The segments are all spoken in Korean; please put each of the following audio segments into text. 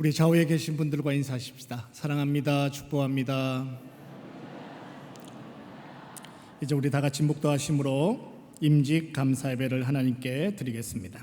우리 좌우에 계신 분들과 인사하십시다. 사랑합니다. 축복합니다. 이제 우리 다 같이 묵도하심으로 임직 감사 예배를 하나님께 드리겠습니다.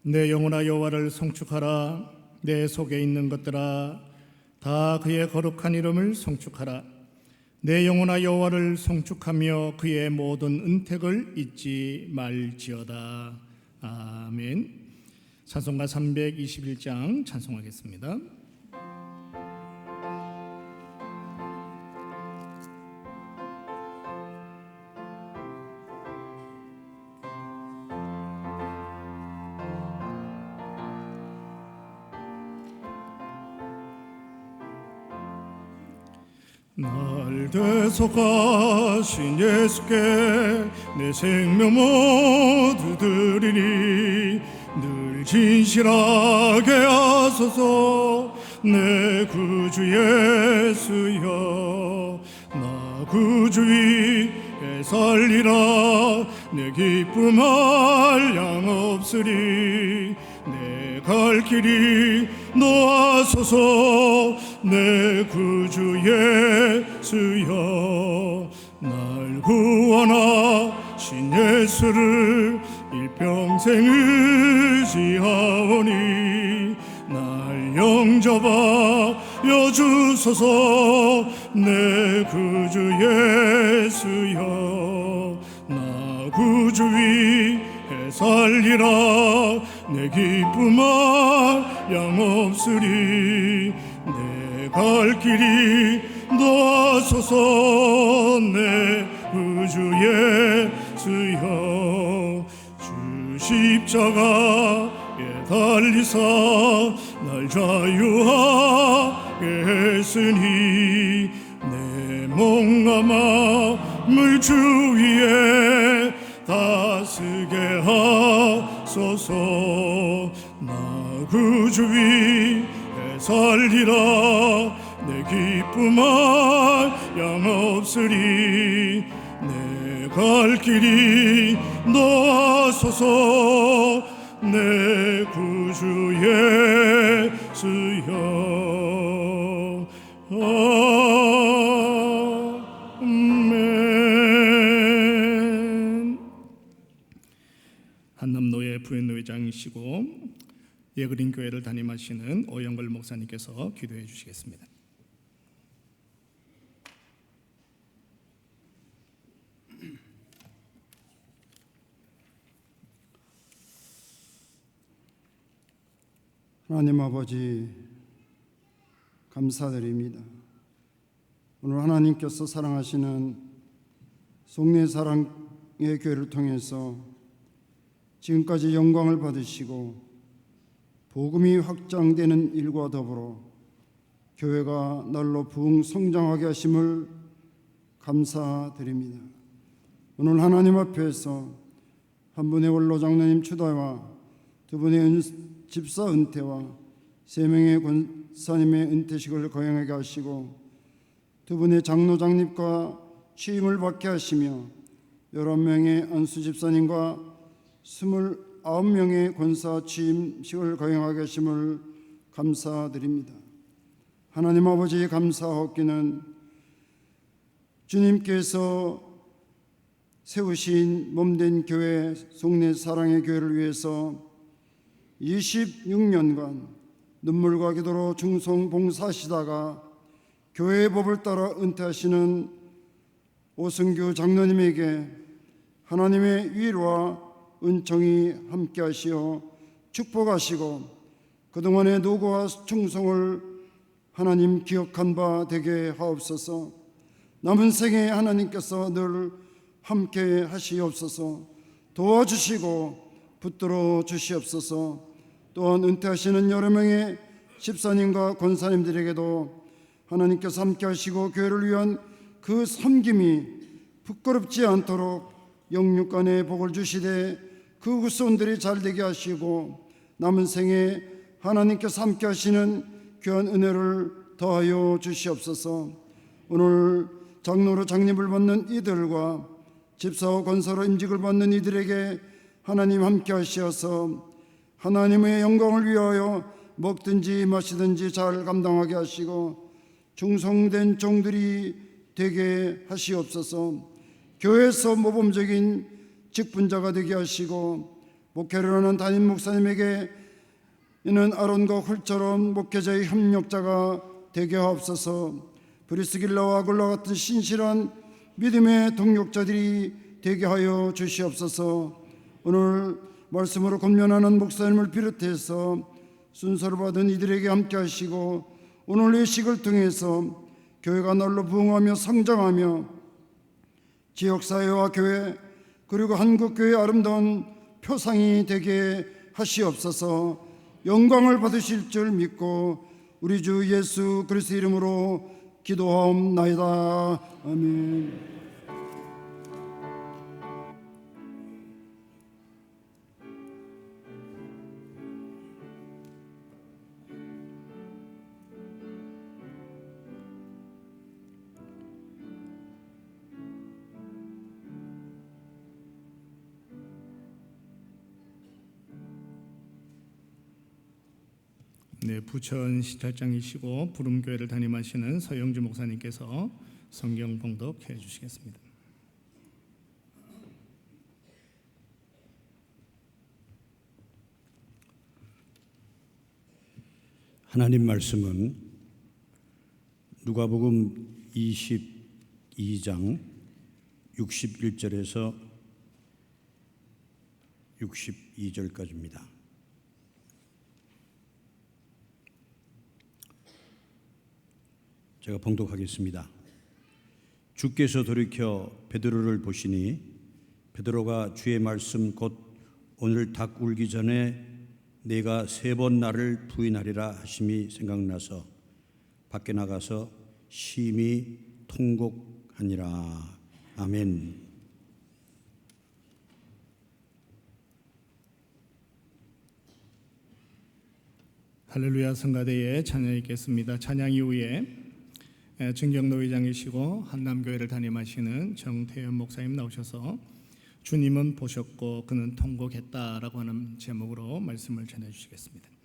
내 영혼아 여호와를 송축하라. 내 속에 있는 것들아 다 그의 거룩한 이름을 송축하라. 내 영혼아 여호와를 송축하며 그의 모든 은택을 잊지 말지어다. 아멘. 찬송가 321장 찬송하겠습니다. 날 대속하신 예수께 내 생명 모두 드리니 늘 진실하게 하소서. 내 구주 예수여 나 구주 위에 살리라. 내 기쁨 한량 없으리. 내 갈 길이 놓아소서. 내 구주 예수여 날 구원하신 예수를 일평생 의지하오니 날 영접하여 주소서. 내 구주 예수여 나 구주 위에 살리라. 내 기쁨 한량 없으리. 내 갈 길이 놓아소서. 내 구주 예수여 주 십자가에 달리사 날 자유하게 했으니 내 몸과 마음을 주 위에 다스게 하소서. 나 구주 위에 살리라. 내 기쁨 한량 없으리. 내 갈 길이 놓아소서. 내 구주 예수여 아멘. 한남노예 부현노회장이시고 예그린 교회를 담임하시는 오영걸 목사님께서 기도해 주시겠습니다. 하나님 아버지 감사드립니다. 오늘 하나님께서 사랑하시는 속내 사랑의 교회를 통해서 지금까지 영광을 받으시고 복음이 확장되는 일과 더불어 교회가 날로 부흥 성장하게 하심을 감사드립니다. 오늘 하나님 앞에서 한 분의 원로 장로님 추도와 두 분의 집사 은퇴와 세 명의 권사님의 은퇴식을 거행하게 하시고 두 분의 장로 장립과 취임을 받게 하시며 11명의 안수 집사님과 29명의 권사 취임식을 거행하게 하심을 감사드립니다. 하나님 아버지 감사하옵기는 주님께서 세우신 몸된 교회 속내 사랑의 교회를 위해서 26년간 눈물과 기도로 중송 봉사하시다가 교회의 법을 따라 은퇴하시는 오승규 장로님에게 하나님의 위로와 은총이 함께하시어 축복하시고 그동안의 노고와 충성을 하나님 기억한 바 되게 하옵소서. 남은 생에 하나님께서 늘 함께 하시옵소서. 도와주시고 붙들어 주시옵소서. 또한 은퇴하시는 여러 명의 집사님과 권사님들에게도 하나님께서 함께 하시고 교회를 위한 그 섬김이 부끄럽지 않도록 영육간의 복을 주시되 그 후손들이 잘되게 하시고 남은 생에 하나님께서 함께 하시는 귀한 은혜를 더하여 주시옵소서. 오늘 장로로 장립을 받는 이들과 집사와 권사로 임직을 받는 이들에게 하나님 함께 하시어서 하나님의 영광을 위하여 먹든지 마시든지 잘 감당하게 하시고 충성된 종들이 되게 하시옵소서. 교회에서 모범적인 직분자가 되게 하시고 목회를 하는 담임 목사님에게 이는 아론과 훌처럼 목회자의 협력자가 되게 하옵소서. 브리스길라와 아굴라 같은 신실한 믿음의 동력자들이 되게 하여 주시옵소서. 오늘 말씀으로 권면하는 목사님을 비롯해서 순서를 받은 이들에게 함께 하시고 오늘 예식을 통해서 교회가 날로 부흥하며 성장하며 지역사회와 교회 그리고 한국교회의 아름다운 표상이 되게 하시옵소서. 영광을 받으실 줄 믿고 우리 주 예수 그리스도 이름으로 기도하옵나이다. 아멘. 네, 부천 시찰장이시고 부름교회를 담임하시는 서영주 목사님께서 성경 봉독해 주시겠습니다. 하나님 말씀은 누가복음 22장 61절에서 62절까지입니다. 제가 봉독하겠습니다. 주께서 돌이켜 베드로를 보시니 베드로가 주의 말씀 곧 오늘 닭 울기 전에 내가 3번 나를 부인하리라 하심이 생각나서 밖에 나가서 심히 통곡하니라. 아멘. 할렐루야. 성가대에 찬양이 있겠습니다. 찬양 이후에 증경노회장이시고 한남교회를 담임하시는 정태현 목사님 나오셔서 주님은 보셨고 그는 통곡했다라고 하는 제목으로 말씀을 전해주시겠습니다.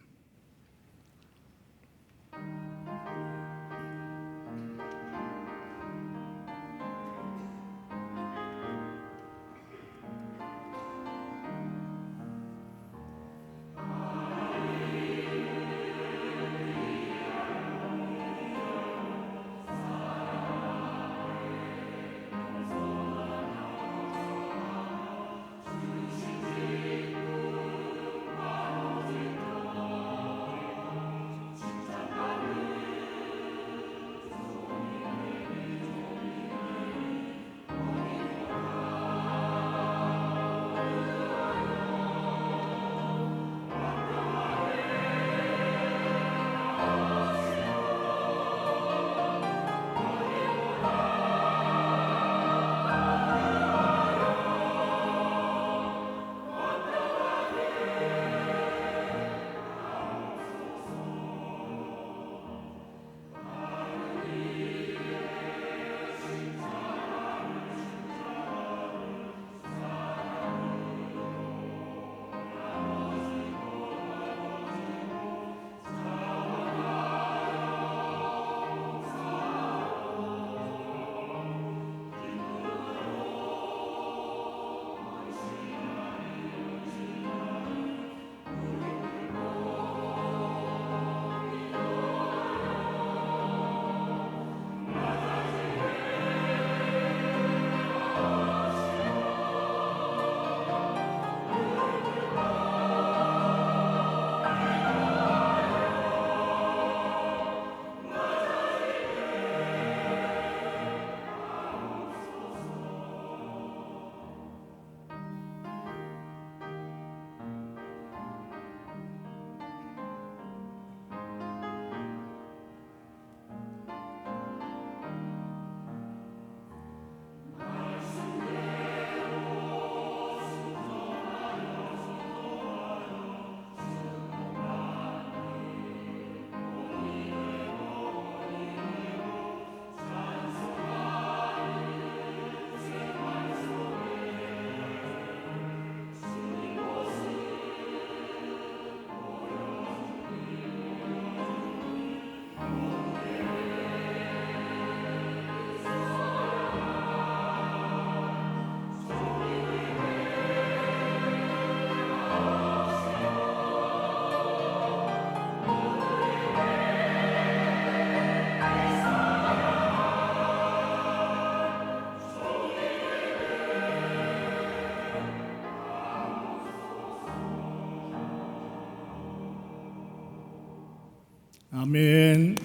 아멘.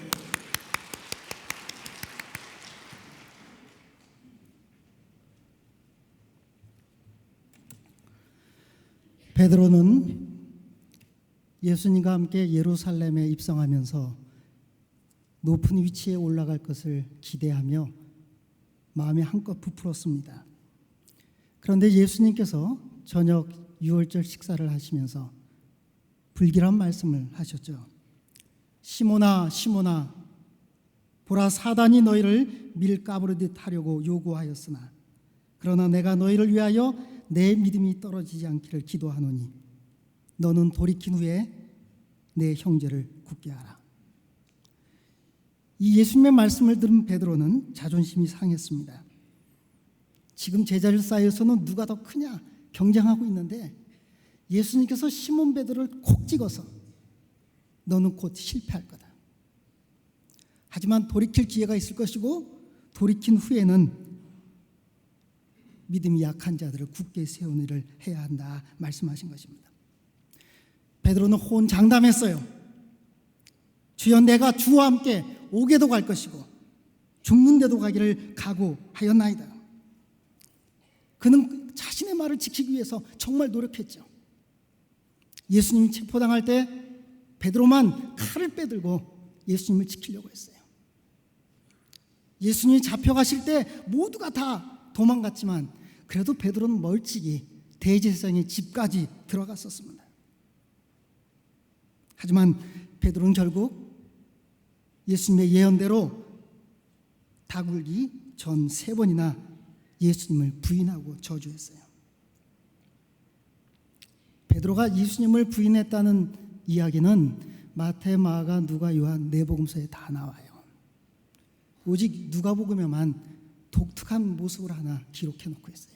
베드로는 예수님과 함께 예루살렘에 입성하면서 높은 위치에 올라갈 것을 기대하며 마음이 한껏 부풀었습니다. 그런데 예수님께서 저녁 유월절 식사를 하시면서 불길한 말씀을 하셨죠. 시몬아 시몬아, 보라, 사단이 너희를 밀가부르듯 하려고 요구하였으나 그러나 내가 너희를 위하여 내 믿음이 떨어지지 않기를 기도하노니 너는 돌이킨 후에 내 형제를 굳게 하라. 이 예수님의 말씀을 들은 베드로는 자존심이 상했습니다. 지금 제자들 사이에서는 누가 더 크냐 경쟁하고 있는데 예수님께서 시몬 베드로를 콕 찍어서 너는 곧 실패할 거다. 하지만 돌이킬 기회가 있을 것이고 돌이킨 후에는 믿음이 약한 자들을 굳게 세우는 일을 해야 한다 말씀하신 것입니다. 베드로는 호언장담했어요. 주여, 내가 주와 함께 옥에도 갈 것이고 죽는데도 가기를 각오하였나이다. 그는 자신의 말을 지키기 위해서 정말 노력했죠. 예수님이 체포당할 때 베드로만 칼을 빼들고 예수님을 지키려고 했어요. 예수님이 잡혀가실 때 모두가 다 도망갔지만 그래도 베드로는 멀찍이 대제사장의 집까지 들어갔었습니다. 하지만 베드로는 결국 예수님의 예언대로 닭 울기 전 3번이나 예수님을 부인하고 저주했어요. 베드로가 예수님을 부인했다는 이야기는 마태, 마가, 누가, 요한 4복음서에 다 나와요. 오직 누가복음에만 독특한 모습을 하나 기록해 놓고 있어요.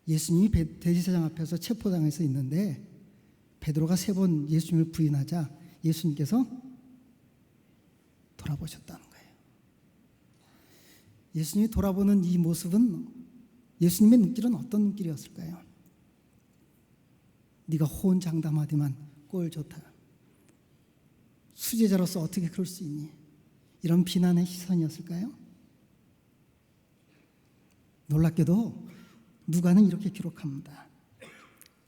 예수님이 대제사장 앞에서 체포당해서 있는데 베드로가 3번 예수님을 부인하자 예수님께서 돌아보셨다는 거예요. 예수님이 돌아보는 이 모습은 예수님의 눈길은 어떤 눈길이었을까요? 네가 호언장담하디만 꼴 좋다. 수제자로서 어떻게 그럴 수 있니? 이런 비난의 시선이었을까요? 놀랍게도 누가는 이렇게 기록합니다.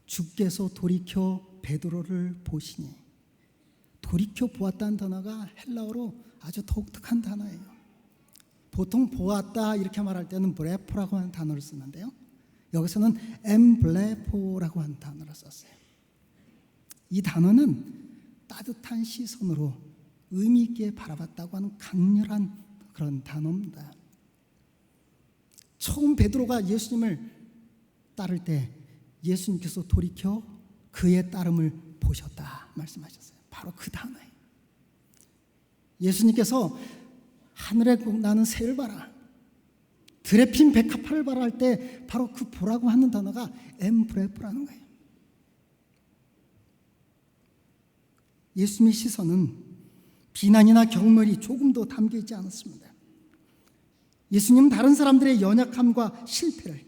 주께서 돌이켜 베드로를 보시니. 돌이켜 보았다는 단어가 헬라어로 아주 독특한 단어예요. 보통 보았다 이렇게 말할 때는 브레포라고 하는 단어를 쓰는데요, 여기서는 엠블레포라고 하는 단어를 썼어요. 이 단어는 따뜻한 시선으로 의미 있게 바라봤다고 하는 강렬한 그런 단어입니다. 처음 베드로가 예수님을 따를 때 예수님께서 돌이켜 그의 따름을 보셨다 말씀하셨어요. 바로 그 단어예요. 예수님께서 하늘에 나는 새를 봐라, 들에 핀 백합화를 봐라 할 때 바로 그 보라고 하는 단어가 엠브레포라는 거예요. 예수님의 시선은 비난이나 경멸이 조금도 담겨 있지 않았습니다. 예수님은 다른 사람들의 연약함과 실패를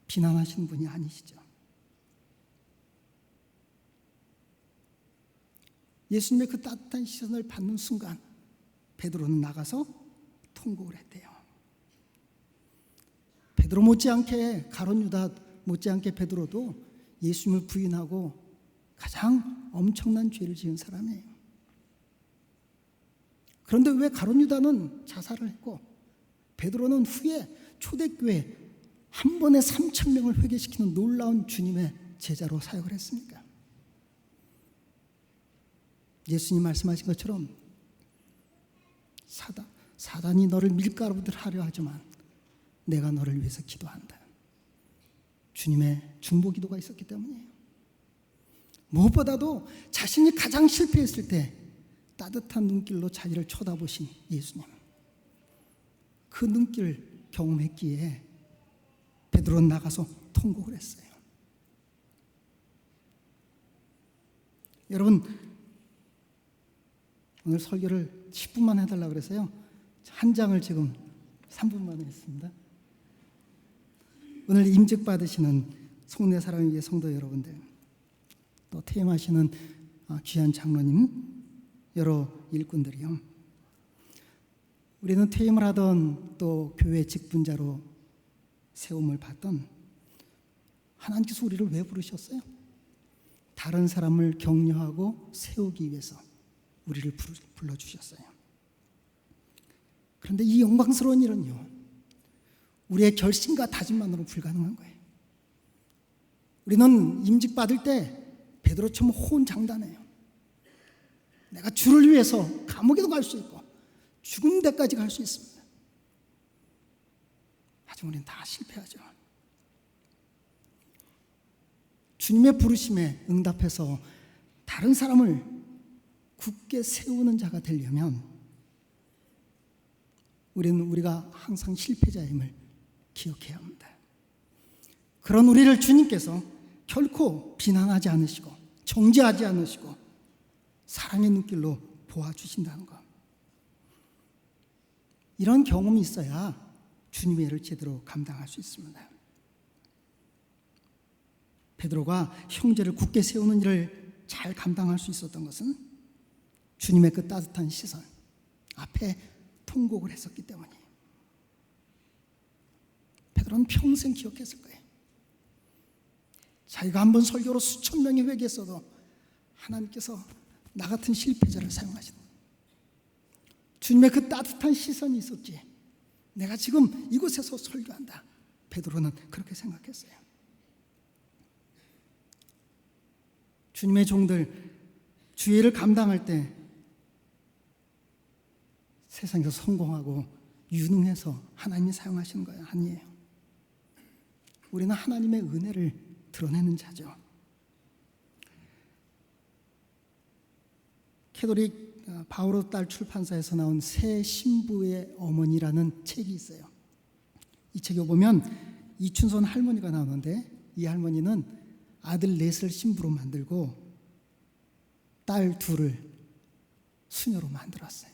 비난하시는 분이 아니시죠. 예수님의 그 따뜻한 시선을 받는 순간 베드로는 나가서 통곡을 했대요. 베드로 못지않게, 가룟 유다 못지않게 베드로도 예수님을 부인하고 가장 엄청난 죄를 지은 사람이에요. 그런데 왜 가룟 유다는 자살을 했고 베드로는 후에 초대교회 한 번에 3,000명을 회개시키는 놀라운 주님의 제자로 사역을 했습니까? 예수님 말씀하신 것처럼 사단이 너를 밀가루들 하려 하지만 내가 너를 위해서 기도한다. 주님의 중보기도가 있었기 때문이에요. 무엇보다도 자신이 가장 실패했을 때 따뜻한 눈길로 자기를 쳐다보신 예수님, 그 눈길 경험했기에 베드로는 나가서 통곡을 했어요. 여러분, 오늘 설교를 10분만 해달라고 그래서요, 한 장을 지금 3분 만에 했습니다. 오늘 임직 받으시는 송내 사랑의 성도 여러분들, 또 퇴임하시는 귀한 장로님, 여러 일꾼들이요. 우리는 퇴임을 하던 또 교회 직분자로 세움을 받던 하나님께서 우리를 왜 부르셨어요? 다른 사람을 격려하고 세우기 위해서 우리를 불러주셨어요. 그런데 이 영광스러운 일은요, 우리의 결심과 다짐만으로 불가능한 거예요. 우리는 임직 받을 때 베드로처럼 호언장담해요. 내가 주를 위해서 감옥에도 갈 수 있고 죽은 데까지 갈 수 있습니다. 하지만 우리는 다 실패하죠. 주님의 부르심에 응답해서 다른 사람을 굳게 세우는 자가 되려면 우리는 우리가 항상 실패자임을 기억해야 합니다. 그런 우리를 주님께서 결코 비난하지 않으시고 정죄하지 않으시고 사랑의 눈길로 보아주신다는 것. 이런 경험이 있어야 주님의 일을 제대로 감당할 수 있습니다. 베드로가 형제를 굳게 세우는 일을 잘 감당할 수 있었던 것은 주님의 그 따뜻한 시선 앞에 통곡을 했었기 때문이에요. 베드로는 평생 기억했을 거예요. 자기가 한번 설교로 수천 명이 회개했어도 하나님께서 나 같은 실패자를 사용하시는 주님의 그 따뜻한 시선이 있었지. 내가 지금 이곳에서 설교한다. 베드로는 그렇게 생각했어요. 주님의 종들 주의 일을 감당할 때 세상에서 성공하고 유능해서 하나님이 사용하시는 거예요? 아니에요. 우리는 하나님의 은혜를 드러내는 자죠. 캐톨릭 바오로 딸 출판사에서 나온 새 신부의 어머니라는 책이 있어요. 이 책에 보면 이춘선 할머니가 나오는데 이 할머니는 아들 넷을 신부로 만들고 딸 둘을 수녀로 만들었어요.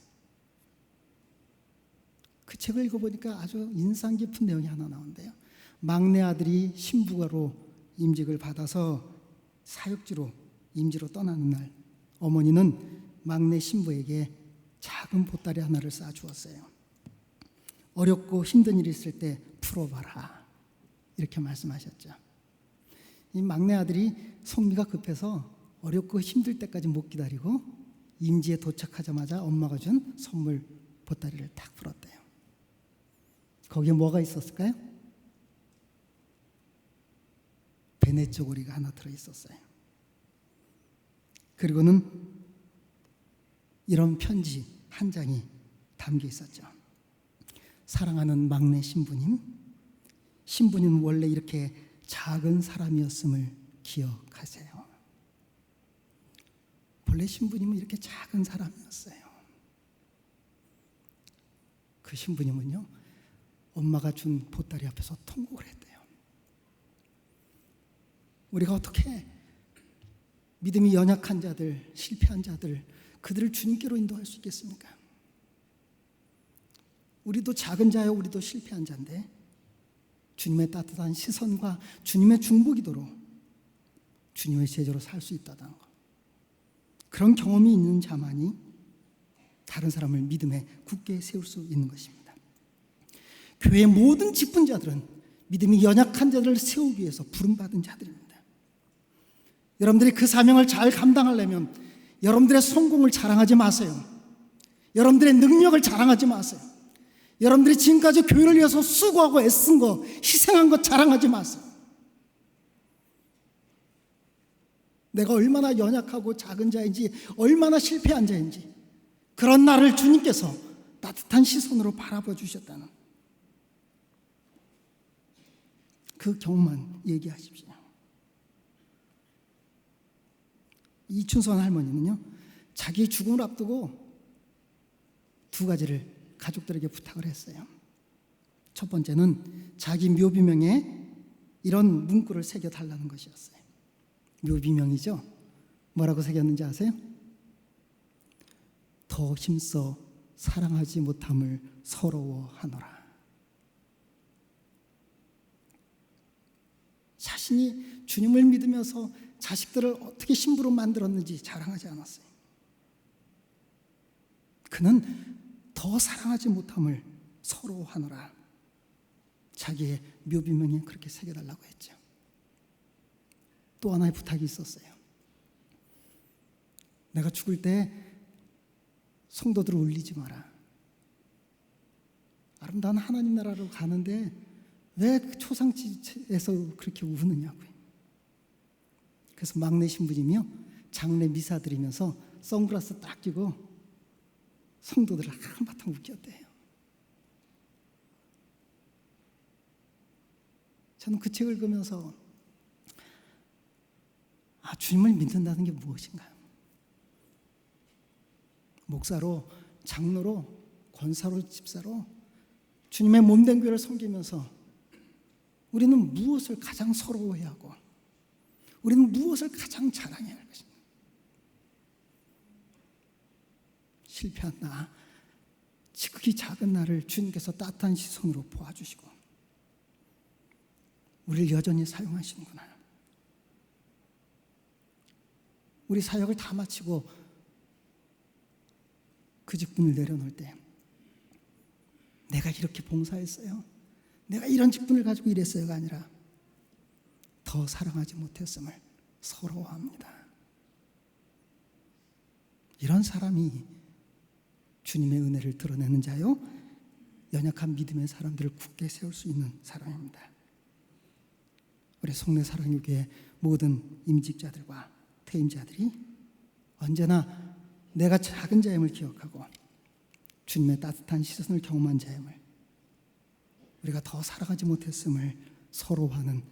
그 책을 읽어보니까 아주 인상 깊은 내용이 하나 나오는데요. 막내 아들이 신부로 임직을 받아서 사역지로 임지로 떠나는 날 어머니는 막내 신부에게 작은 보따리 하나를 싸주었어요. 어렵고 힘든 일이 있을 때 풀어봐라 이렇게 말씀하셨죠. 이 막내 아들이 성미가 급해서 어렵고 힘들 때까지 못 기다리고 임지에 도착하자마자 엄마가 준 선물 보따리를 딱 풀었대요. 거기에 뭐가 있었을까요? 베네 쪼고리가 하나 들어있었어요. 그리고는 이런 편지 한 장이 담겨 있었죠. 사랑하는 막내 신부님, 신부님은 원래 이렇게 작은 사람이었음을 기억하세요. 본래 신부님은 이렇게 작은 사람이었어요. 그 신부님은요, 엄마가 준 보따리 앞에서 통곡을 했대요. 우리가 어떻게 믿음이 연약한 자들, 실패한 자들, 그들을 주님께로 인도할 수 있겠습니까? 우리도 작은 자요, 우리도 실패한 자인데 주님의 따뜻한 시선과 주님의 중보기도로 주님의 제자로 살 수 있다는 것. 그런 경험이 있는 자만이 다른 사람을 믿음에 굳게 세울 수 있는 것입니다. 교회의 모든 직분자들은 믿음이 연약한 자들을 세우기 위해서 부름받은 자들입니다. 여러분들이 그 사명을 잘 감당하려면 여러분들의 성공을 자랑하지 마세요. 여러분들의 능력을 자랑하지 마세요. 여러분들이 지금까지 교회를 위해서 수고하고 애쓴 거, 희생한 거 자랑하지 마세요. 내가 얼마나 연약하고 작은 자인지, 얼마나 실패한 자인지, 그런 나를 주님께서 따뜻한 시선으로 바라봐 주셨다는 그 경험만 얘기하십시오. 이춘선 할머니는요, 자기 죽음을 앞두고 두 가지를 가족들에게 부탁을 했어요. 첫 번째는 자기 묘비명에 이런 문구를 새겨달라는 것이었어요. 묘비명이죠. 뭐라고 새겼는지 아세요? 더 힘써 사랑하지 못함을 서러워하노라. 자신이 주님을 믿으면서 자식들을 어떻게 신부로 만들었는지 자랑하지 않았어요. 그는 더 사랑하지 못함을 서로 하노라. 자기의 묘비명에 그렇게 새겨달라고 했죠. 또 하나의 부탁이 있었어요. 내가 죽을 때 성도들을 울리지 마라. 아름다운 하나님 나라로 가는데 왜 그 초상집에서 그렇게 우느냐고요. 그래서 막내 신부님이요, 장례 미사 드리면서 선글라스 딱 끼고 성도들을 한바탕 웃겼대요. 저는 그 책을 읽으면서 주님을 믿는다는 게 무엇인가? 목사로, 장로로, 권사로, 집사로 주님의 몸된 교회를 섬기면서 우리는 무엇을 가장 서러워해야 하고 우리는 무엇을 가장 자랑해야 할 것인가? 실패한 나, 지극히 작은 나를 주님께서 따뜻한 시선으로 보아주시고 우리를 여전히 사용하시는구나. 우리 사역을 다 마치고 그 직분을 내려놓을 때 내가 이렇게 봉사했어요, 내가 이런 직분을 가지고 일했어요가 아니라 더 사랑하지 못했음을 서러워합니다. 이런 사람이 주님의 은혜를 드러내는 자요, 연약한 믿음의 사람들을 굳게 세울 수 있는 사람입니다. 우리 속내사랑교회 모든 임직자들과 퇴임자들이 언제나 내가 작은 자임을 기억하고 주님의 따뜻한 시선을 경험한 자임을, 우리가 더 사랑하지 못했음을 서로하는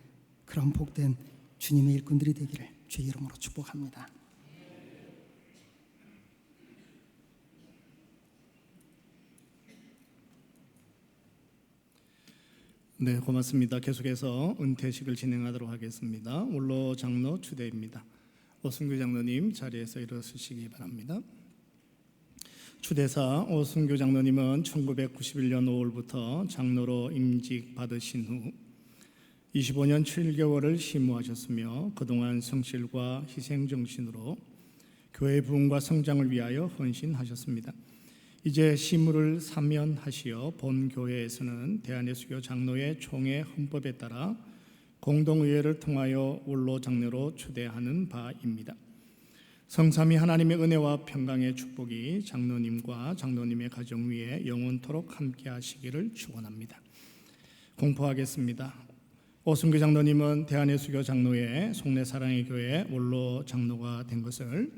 그런 복된 주님의 일꾼들이 되기를 주의 이름으로 축복합니다. 네, 고맙습니다. 계속해서 은퇴식을 진행하도록 하겠습니다. 원로 장로 추대입니다. 오승규 장로님 자리에서 일어서시기 바랍니다. 추대사 오승규 장로님은 1991년 5월부터 장로로 임직 받으신 후 25년 7개월을 심무하셨으며 그동안 성실과 희생정신으로 교회 부흥과 성장을 위하여 헌신하셨습니다. 이제 심무를 사면하시어 본교회에서는 대한예수교 장로회 총회 헌법에 따라 공동의회를 통하여 원로 장로로 추대하는 바입니다. 성삼위 하나님의 은혜와 평강의 축복이 장로님과 장로님의 가정 위에 영원토록 함께 하시기를 축원합니다. 공포하겠습니다. 오승규 장로님은 대한예수교 장로회 속내사랑의 교회 원로 장로가 된 것을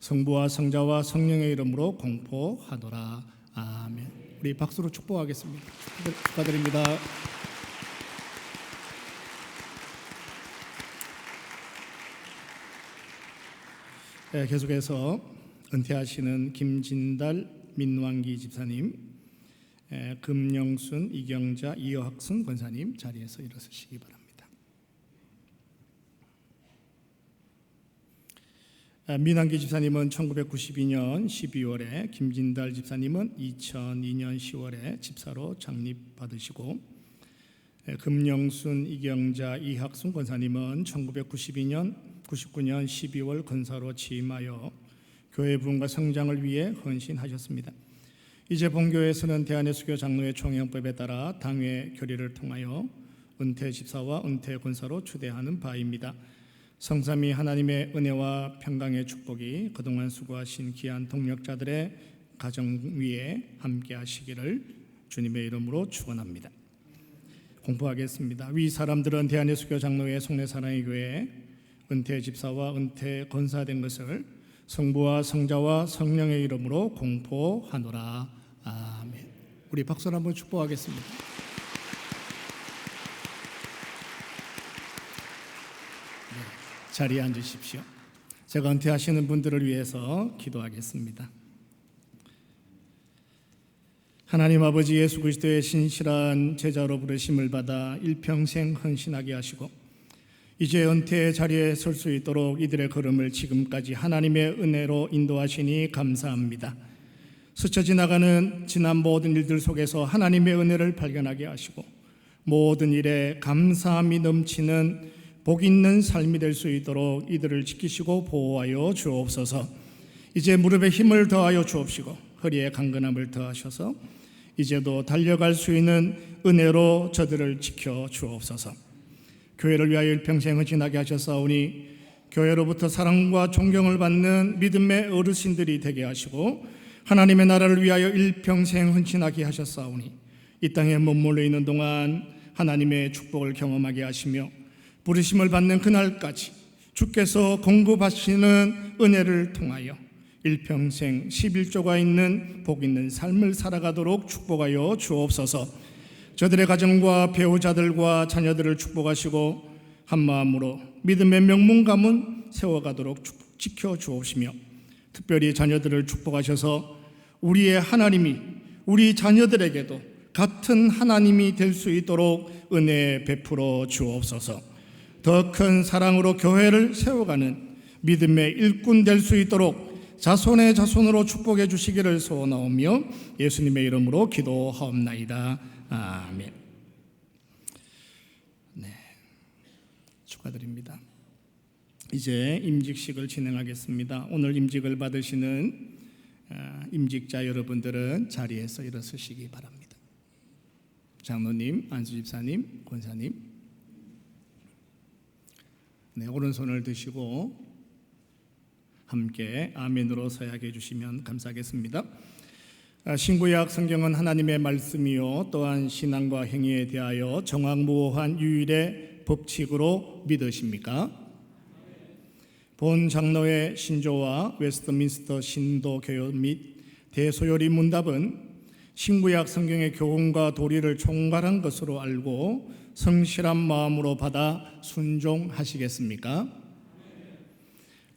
성부와 성자와 성령의 이름으로 공포하노라. 아멘. 우리 박수로 축복하겠습니다. 축하드립니다. 네, 계속해서 은퇴하시는 김진달 민왕기 집사님, 금영순 이경자 이여학승 권사님 자리에서 일어서시기 바랍니다. 민왕기 집사님은 1992년 12월에, 김진달 집사님은 2002년 10월에 집사로 장립받으시고, 금영순 이경자 이학순 권사님은 1999년 12월 권사로 취임하여 교회 부흥과 성장을 위해 헌신하셨습니다. 이제 본교회에서는 대한예수교 장로회 총회헌법에 따라 당회 결의를 통하여 은퇴 집사와 은퇴 권사로 추대하는 바입니다. 성삼위 하나님의 은혜와 평강의 축복이 그동안 수고하신 귀한 동력자들의 가정 위에 함께 하시기를 주님의 이름으로 축원합니다. 공포하겠습니다. 위 사람들은 대한예수교 장로회 속내사랑의 교회에 은퇴 집사와 은퇴 권사된 것을 성부와 성자와 성령의 이름으로 공포하노라. 아멘. 우리 박수로 한번 축복하겠습니다. 자리에 앉으십시오. 제가 은퇴하시는 분들을 위해서 기도하겠습니다. 하나님 아버지, 예수 그리스도의 신실한 제자로 부르심을 받아 일평생 헌신하게 하시고 이제 은퇴의 자리에 설 수 있도록 이들의 걸음을 지금까지 하나님의 은혜로 인도하시니 감사합니다. 스쳐 지나가는 지난 모든 일들 속에서 하나님의 은혜를 발견하게 하시고 모든 일에 감사함이 넘치는 복 있는 삶이 될 수 있도록 이들을 지키시고 보호하여 주옵소서. 이제 무릎에 힘을 더하여 주옵시고 허리에 강건함을 더하셔서 이제도 달려갈 수 있는 은혜로 저들을 지켜 주옵소서. 교회를 위하여 일평생 헌신하게 하셨사오니 교회로부터 사랑과 존경을 받는 믿음의 어르신들이 되게 하시고 하나님의 나라를 위하여 일평생 헌신하게 하셨사오니 이 땅에 머물러 있는 동안 하나님의 축복을 경험하게 하시며 부르심을 받는 그날까지 주께서 공급하시는 은혜를 통하여 일평생 11조가 있는 복 있는 삶을 살아가도록 축복하여 주옵소서. 저들의 가정과 배우자들과 자녀들을 축복하시고 한마음으로 믿음의 명문 가문 세워가도록 지켜 주옵시며 특별히 자녀들을 축복하셔서 우리의 하나님이 우리 자녀들에게도 같은 하나님이 될 수 있도록 은혜 베풀어 주옵소서. 더 큰 사랑으로 교회를 세워가는 믿음의 일꾼 될 수 있도록 자손의 자손으로 축복해 주시기를 소원하오며 예수님의 이름으로 기도하옵나이다. 아멘. 네, 축하드립니다. 이제 임직식을 진행하겠습니다. 오늘 임직을 받으시는 임직자 여러분들은 자리에서 일어서시기 바랍니다. 장로님, 안수집사님, 권사님, 네, 오른손을 드시고 함께 아멘으로 서약해 주시면 감사하겠습니다. 신구약 성경은 하나님의 말씀이요 또한 신앙과 행위에 대하여 정확무오한 유일의 법칙으로 믿으십니까? 본 장로의 신조와 웨스트민스터 신도 교요 및 대소요리 문답은 신구약 성경의 교훈과 도리를 총괄한 것으로 알고 성실한 마음으로 받아 순종하시겠습니까?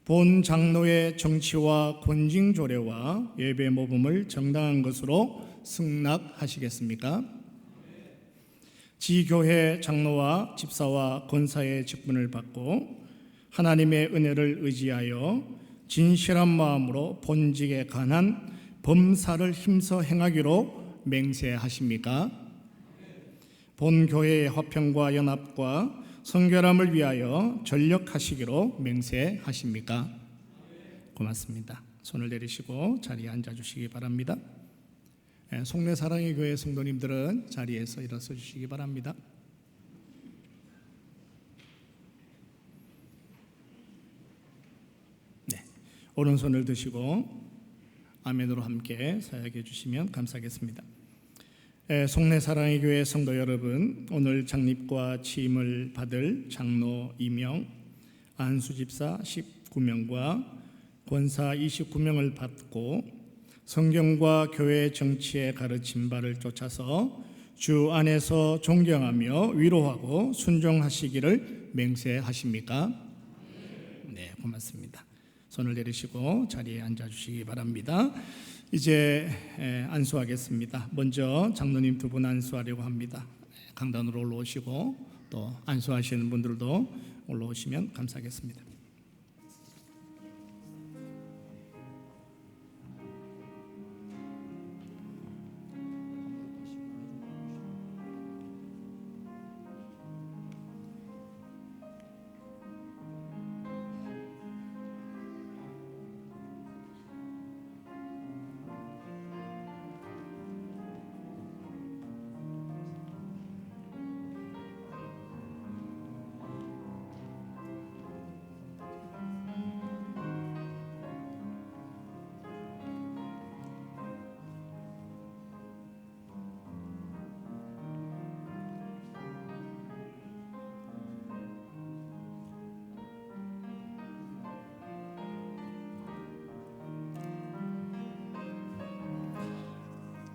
본 장로의 정치와 권징 조례와 예배 모범을 정당한 것으로 승낙하시겠습니까? 지교회 장로와 집사와 권사의 직분을 받고 하나님의 은혜를 의지하여 진실한 마음으로 본직에 관한 범사를 힘써 행하기로 맹세하십니까? 본 교회의 화평과 연합과 성결함을 위하여 전력하시기로 맹세하십니까? 고맙습니다. 손을 내리시고 자리에 앉아주시기 바랍니다. 송내 사랑의 교회 성도님들은 자리에서 일어서 주시기 바랍니다. 네, 오른손을 드시고 아멘으로 함께 사역해 주시면 감사하겠습니다. 송내 사랑의 교회 성도 여러분, 오늘 장립과 취임을 받을 장로 2명, 안수집사 19명과 권사 29명을 받고 성경과 교회 정치의 가르침 바를 쫓아서 주 안에서 존경하며 위로하고 순종하시기를 맹세하십니까? 네, 고맙습니다. 손을 내리시고 자리에 앉아주시기 바랍니다. 이제 안수하겠습니다. 먼저 장로님 두 분 안수하려고 합니다. 강단으로 올라오시고 또 안수하시는 분들도 올라오시면 감사하겠습니다.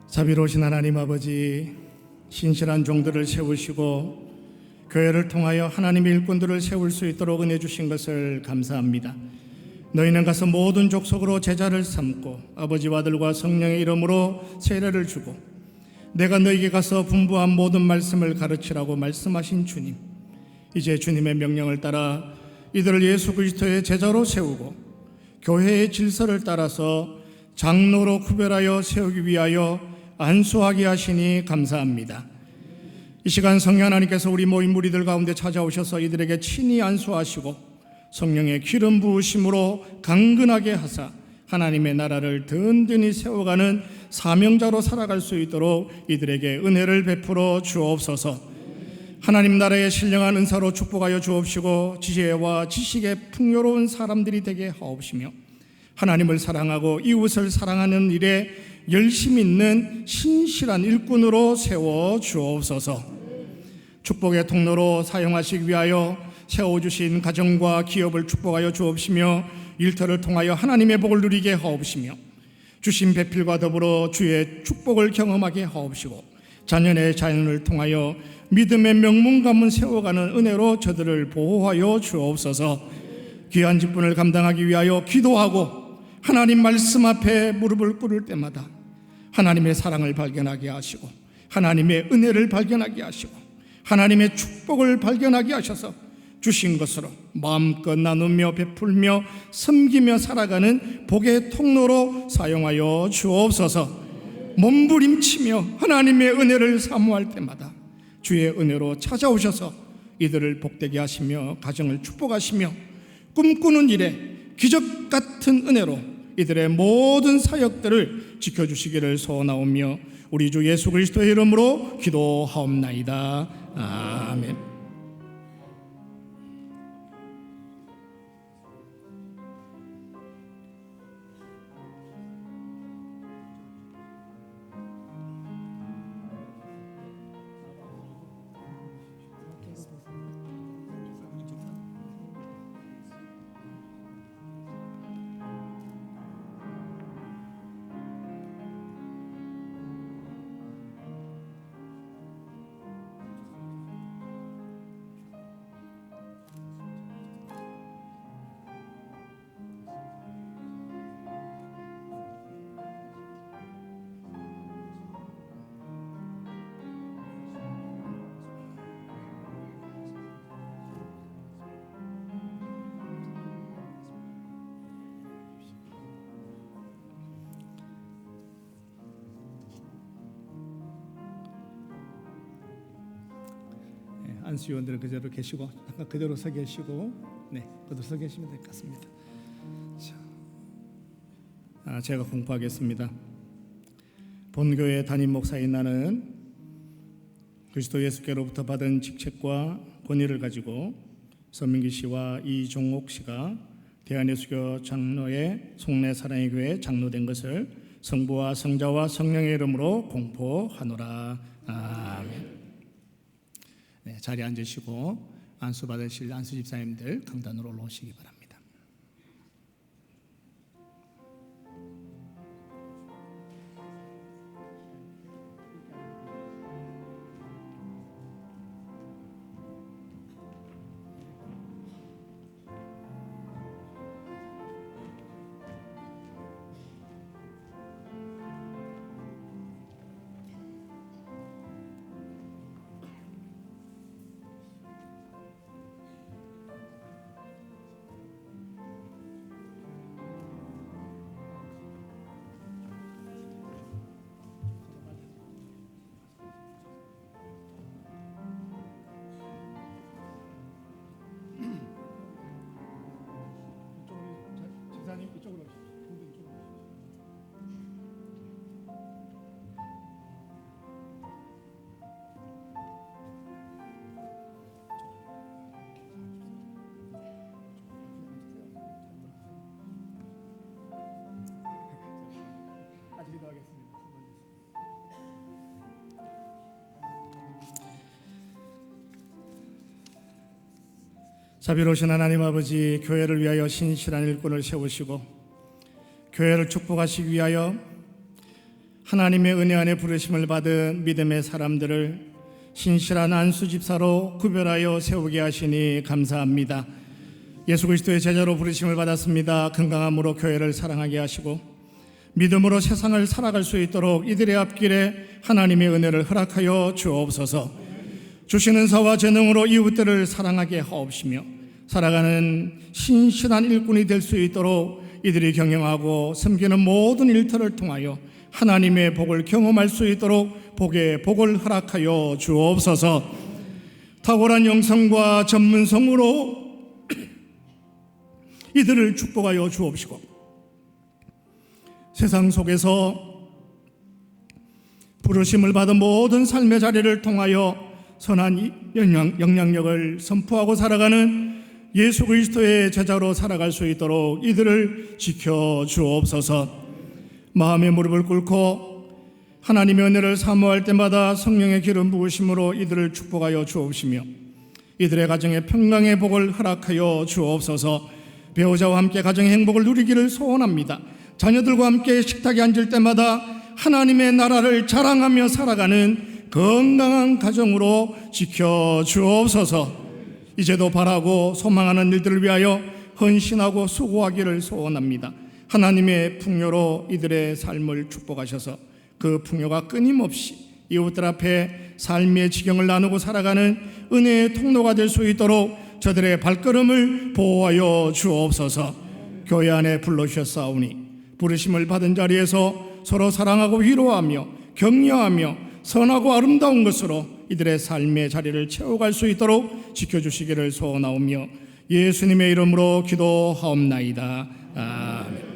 자비로우신 하나님 아버지, 신실한 종들을 세우시고 교회를 통하여 하나님의 일꾼들을 세울 수 있도록 은혜 주신 것을 감사합니다. 너희는 가서 모든 족속으로 제자를 삼고 아버지와 아들과 성령의 이름으로 세례를 주고 내가 너희에게 가서 분부한 모든 말씀을 가르치라고 말씀하신 주님, 이제 주님의 명령을 따라 이들을 예수 그리스도의 제자로 세우고 교회의 질서를 따라서 장로로 구별하여 세우기 위하여 안수하게 하시니 감사합니다. 이 시간 성령 하나님께서 우리 모인 무리들 가운데 찾아오셔서 이들에게 친히 안수하시고 성령의 기름 부으심으로 강건하게 하사 하나님의 나라를 든든히 세워가는 사명자로 살아갈 수 있도록 이들에게 은혜를 베풀어 주옵소서. 하나님 나라의 신령한 은사로 축복하여 주옵시고 지혜와 지식의 풍요로운 사람들이 되게 하옵시며 하나님을 사랑하고 이웃을 사랑하는 일에 열심 있는 신실한 일꾼으로 세워 주옵소서. 축복의 통로로 사용하시기 위하여 세워주신 가정과 기업을 축복하여 주옵시며 일터를 통하여 하나님의 복을 누리게 하옵시며 주신 배필과 더불어 주의 축복을 경험하게 하옵시고 자녀의 자연을 통하여 믿음의 명문 가문 세워가는 은혜로 저들을 보호하여 주옵소서. 귀한 직분을 감당하기 위하여 기도하고 하나님 말씀 앞에 무릎을 꿇을 때마다 하나님의 사랑을 발견하게 하시고 하나님의 은혜를 발견하게 하시고 하나님의 축복을 발견하게 하셔서 주신 것으로 마음껏 나누며 베풀며 섬기며 살아가는 복의 통로로 사용하여 주옵소서. 몸부림치며 하나님의 은혜를 사모할 때마다 주의 은혜로 찾아오셔서 이들을 복되게 하시며 가정을 축복하시며 꿈꾸는 일에 기적 같은 은혜로 이들의 모든 사역들을 지켜주시기를 소원하오며 우리 주 예수 그리스도의 이름으로 기도하옵나이다. 아멘. 안수위원들은 그대로 계시고 잠깐 그대로 서 계시고 그대로 서 계시면 될 것 같습니다. 제가 공포하겠습니다. 본교회 담임 목사인 나는 그리스도 예수께로부터 받은 직책과 권위를 가지고 서민기 씨와 이종옥 씨가 대한예수교 장로의 송내 사랑의 교회 장로된 것을 성부와 성자와 성령의 이름으로 공포하노라. 아멘. 자리에 앉으시고 안수 받으실 안수 집사님들 강단으로 올라오시기 바랍니다. 이쪽으로 자비로우신 하나님 아버지, 교회를 위하여 신실한 일꾼을 세우시고 교회를 축복하시기 위하여 하나님의 은혜 안에 부르심을 받은 믿음의 사람들을 신실한 안수 집사로 구별하여 세우게 하시니 감사합니다. 예수 그리스도의 제자로 부르심을 받았습니다. 건강함으로 교회를 사랑하게 하시고 믿음으로 세상을 살아갈 수 있도록 이들의 앞길에 하나님의 은혜를 허락하여 주옵소서. 주신 은사와 재능으로 이웃들을 사랑하게 하옵시며 살아가는 신실한 일꾼이 될 수 있도록 이들이 경영하고 섬기는 모든 일터를 통하여 하나님의 복을 경험할 수 있도록 복의 복을 허락하여 주옵소서. 탁월한 영성과 전문성으로 이들을 축복하여 주옵시고, 세상 속에서 부르심을 받은 모든 삶의 자리를 통하여 선한 영향력을 선포하고 살아가는 예수 그리스도의 제자로 살아갈 수 있도록 이들을 지켜 주옵소서. 마음의 무릎을 꿇고 하나님의 은혜를 사모할 때마다 성령의 기름 부으심으로 이들을 축복하여 주옵시며, 이들의 가정에 평강의 복을 허락하여 주옵소서. 배우자와 함께 가정의 행복을 누리기를 소원합니다. 자녀들과 함께 식탁에 앉을 때마다 하나님의 나라를 자랑하며 살아가는 건강한 가정으로 지켜 주옵소서. 이제도 바라고 소망하는 일들을 위하여 헌신하고 수고하기를 소원합니다. 하나님의 풍요로 이들의 삶을 축복하셔서 그 풍요가 끊임없이 이웃들 앞에 삶의 지경을 나누고 살아가는 은혜의 통로가 될 수 있도록 저들의 발걸음을 보호하여 주옵소서. 교회 안에 불러주셨사오니 부르심을 받은 자리에서 서로 사랑하고 위로하며 격려하며 선하고 아름다운 것으로 이들의 삶의 자리를 채워갈 수 있도록 지켜주시기를 소원하오며 예수님의 이름으로 기도하옵나이다. 아멘.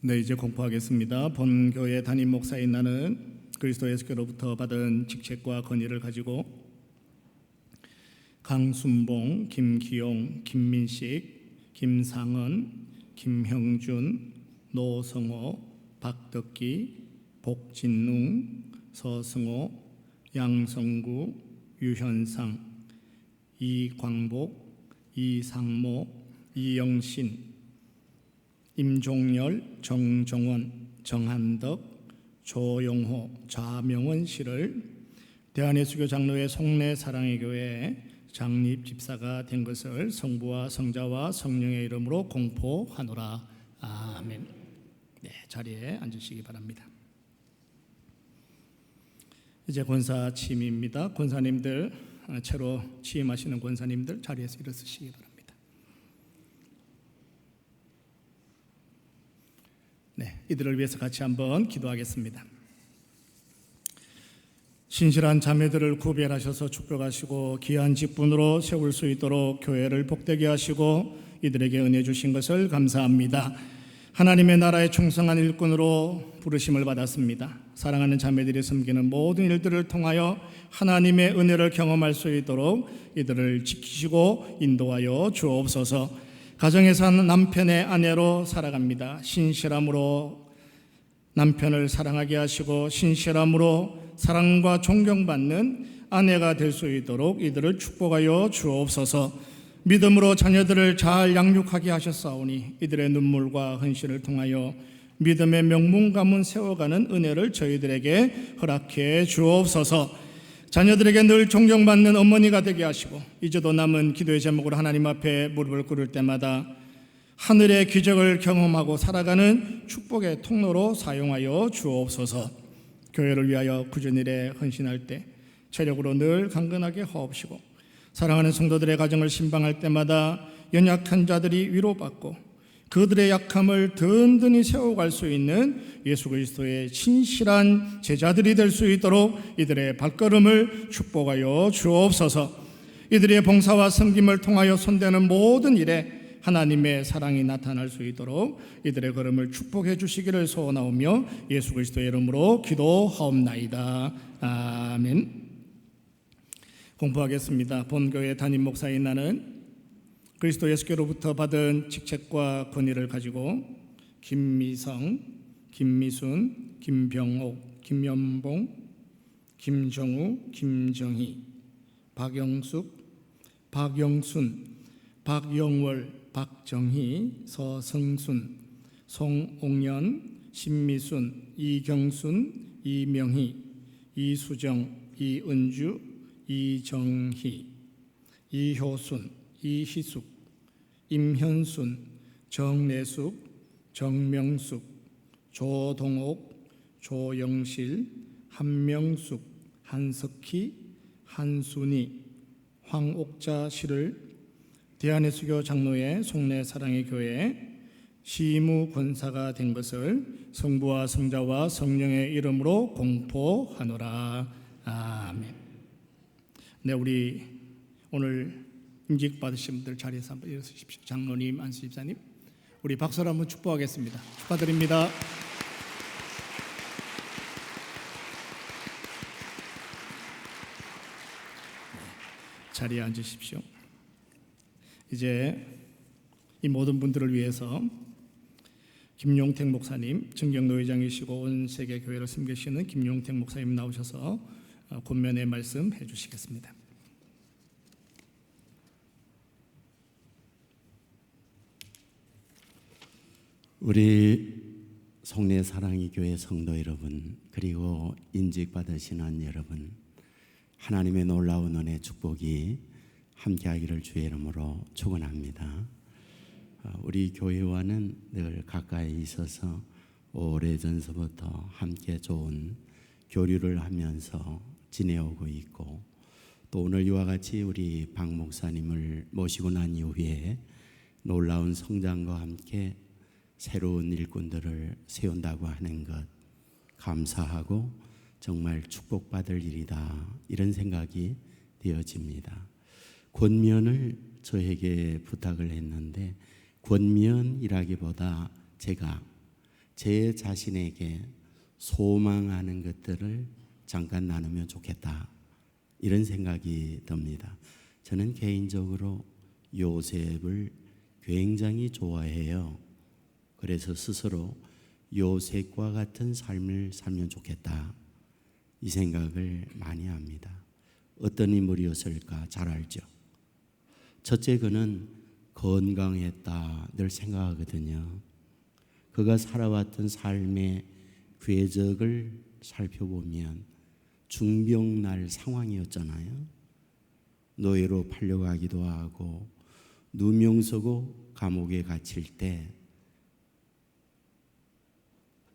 네, 이제 공포하겠습니다. 본교회 담임 목사인 나는 그리스도 예수께로부터 받은 직책과 권위를 가지고 강순봉, 김기용, 김민식, 김상은, 김형준, 노성호, 박덕기, 복진웅, 서승호, 양성구, 유현상, 이광복, 이상모, 이영신, 임종열, 정정원, 정한덕, 조용호, 좌명원 씨를 대한예수교 장로회 송내 사랑의 교회 장립 집사가 된 것을 성부와 성자와 성령의 이름으로 공포하노라. 아멘. 네, 자리에 앉으시기 바랍니다. 이제 권사 취임입니다. 권사님들, 채로 취임하시는 권사님들 자리에서 일어서시기 바랍니다. 네, 이들을 위해서 같이 한번 기도하겠습니다. 신실한 자매들을 구별하셔서 축복하시고 귀한 직분으로 세울 수 있도록 교회를 복되게 하시고 이들에게 은혜 주신 것을 감사합니다. 하나님의 나라의 충성한 일꾼으로 부르심을 받았습니다. 사랑하는 자매들이 섬기는 모든 일들을 통하여 하나님의 은혜를 경험할 수 있도록 이들을 지키시고 인도하여 주옵소서. 가정에 사는 남편의 아내로 살아갑니다. 신실함으로 남편을 사랑하게 하시고 신실함으로 사랑과 존경받는 아내가 될 수 있도록 이들을 축복하여 주옵소서. 믿음으로 자녀들을 잘 양육하게 하셨사오니 이들의 눈물과 헌신을 통하여 믿음의 명문 가문 세워가는 은혜를 저희들에게 허락해 주옵소서. 자녀들에게 늘 존경받는 어머니가 되게 하시고 이제도 남은 기도의 제목으로 하나님 앞에 무릎을 꿇을 때마다 하늘의 기적을 경험하고 살아가는 축복의 통로로 사용하여 주옵소서. 교회를 위하여 굳은 일에 헌신할 때 체력으로 늘 강건하게 하옵시고 사랑하는 성도들의 가정을 신방할 때마다 연약한 자들이 위로받고 그들의 약함을 든든히 세워갈 수 있는 예수 그리스도의 진실한 제자들이 될 수 있도록 이들의 발걸음을 축복하여 주옵소서. 이들의 봉사와 섬김을 통하여 손대는 모든 일에 하나님의 사랑이 나타날 수 있도록 이들의 걸음을 축복해 주시기를 소원하오며 예수 그리스도의 이름으로 기도하옵나이다. 아멘. 공부하겠습니다. 본교회 담임 목사인 나는 그리스도 예수께로부터 받은 직책과 권위를 가지고 김미성, 김미순, 김병옥, 김연봉, 김정우, 김정희, 박영숙, 박영순, 박영월, 박정희, 서성순, 송옥년, 신미순, 이경순, 이명희, 이수정, 이은주, 이정희, 이효순, 이희숙, 임현순, 정내숙, 정명숙, 조동옥, 조영실, 한명숙, 한석희, 한순희, 황옥자 씨를 대한예수교 장로회 송내사랑의 교회에 시무 권사가 된 것을 성부와 성자와 성령의 이름으로 공포하노라. 아멘. 네, 우리 오늘 임직 받으신 분들 자리에서 한번 일어서십시오. 장로님, 안수 집사님, 우리 박수로 한번 축복하겠습니다. 축하드립니다. 자리에 앉으십시오. 이제 이 모든 분들을 위해서 김용택 목사님, 증경노회장이시고 온 세계 교회를 섬기시는 김용택 목사님 나오셔서 권면의 말씀 해주시겠습니다. 우리 송내사랑의 교회 성도 여러분, 그리고 인직 받으시는 여러분, 하나님의 놀라운 은혜 축복이 함께하기를 주의 이름으로 축원합니다. 우리 교회와는 늘 가까이 있어서 오래전서부터 함께 좋은 교류를 하면서 지내오고 있고, 또 오늘 이와 같이 우리 박 목사님을 모시고 난 이후에 놀라운 성장과 함께 새로운 일꾼들을 세운다고 하는 것 감사하고 정말 축복받을 일이다, 이런 생각이 되어집니다. 권면을 저에게 부탁을 했는데, 권면이라기보다 제가 제 자신에게 소망하는 것들을 잠깐 나누면 좋겠다, 이런 생각이 듭니다. 저는 개인적으로 요셉을 굉장히 좋아해요. 그래서 스스로 요셉과 같은 삶을 살면 좋겠다, 이 생각을 많이 합니다. 어떤 인물이었을까 잘 알죠. 첫째, 그는 건강했다 늘 생각하거든요. 그가 살아왔던 삶의 궤적을 살펴보면 중병날 상황이었잖아요. 노예로 팔려가기도 하고 누명 쓰고 감옥에 갇힐 때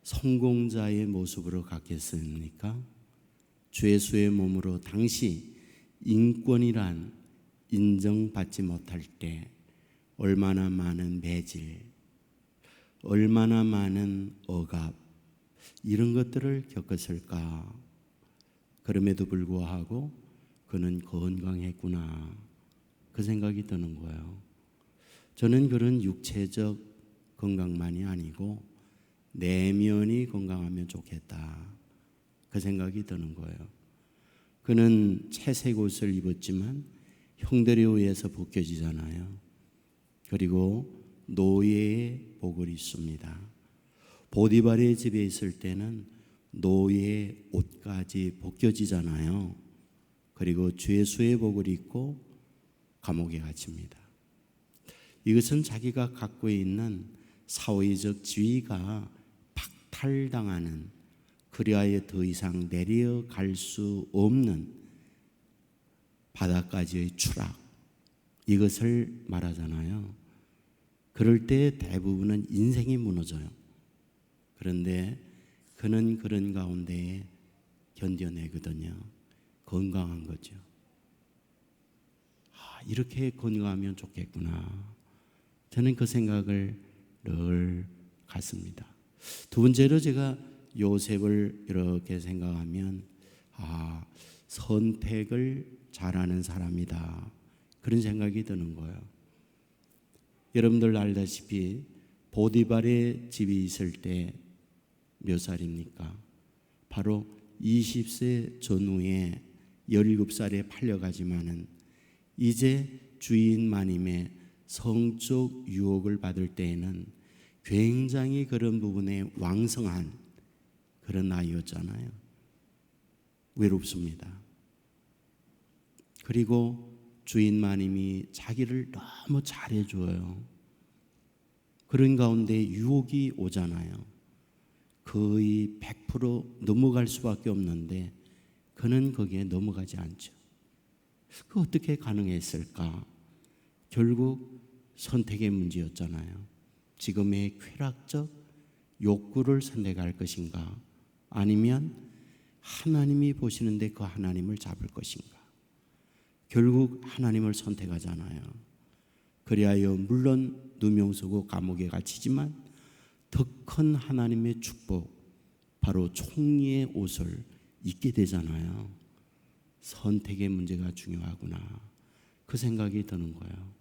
성공자의 모습으로 갔겠습니까? 죄수의 몸으로 당시 인권이란 인정받지 못할 때 얼마나 많은 매질, 얼마나 많은 억압, 이런 것들을 겪었을까? 그럼에도 불구하고 그는 건강했구나, 그 생각이 드는 거예요. 저는 그런 육체적 건강만이 아니고 내면이 건강하면 좋겠다, 그 생각이 드는 거예요. 그는 채색 옷을 입었지만 형들에 의해서 벗겨지잖아요. 그리고 노예의 복을 입습니다. 보디발의 집에 있을 때는 노예의 옷까지 벗겨지잖아요. 그리고 죄수의 복을 입고 감옥에 갇힙니다. 이것은 자기가 갖고 있는 사회적 지위가 박탈당하는, 그리하여 더 이상 내려갈 수 없는 바닥까지의 추락, 이것을 말하잖아요. 그럴 때 대부분은 인생이 무너져요. 그런데 그는 그런 가운데에 견뎌내거든요. 건강한 거죠. 이렇게 건강하면 좋겠구나. 저는 그 생각을 늘 갖습니다. 두 번째로 제가 요셉을 이렇게 생각하면 선택을 잘하는 사람이다, 그런 생각이 드는 거예요. 여러분들 알다시피 보디발의 집에 있을 때 몇 살입니까? 바로 20세 전후에 17살에 팔려가지만은 이제 주인 마님의 성적 유혹을 받을 때에는 굉장히 그런 부분에 왕성한 그런 아이였잖아요. 외롭습니다. 그리고 주인 마님이 자기를 너무 잘해줘요. 그런 가운데 유혹이 오잖아요. 거의 100% 넘어갈 수밖에 없는데 그는 거기에 넘어가지 않죠. 그 어떻게 가능했을까? 결국 선택의 문제였잖아요. 지금의 쾌락적 욕구를 선택할 것인가, 아니면 하나님이 보시는데 그 하나님을 잡을 것인가. 결국 하나님을 선택하잖아요. 그리하여 물론 누명서고 감옥에 갇히지만 더 큰 하나님의 축복, 바로 총리의 옷을 입게 되잖아요. 선택의 문제가 중요하구나, 그 생각이 드는 거예요.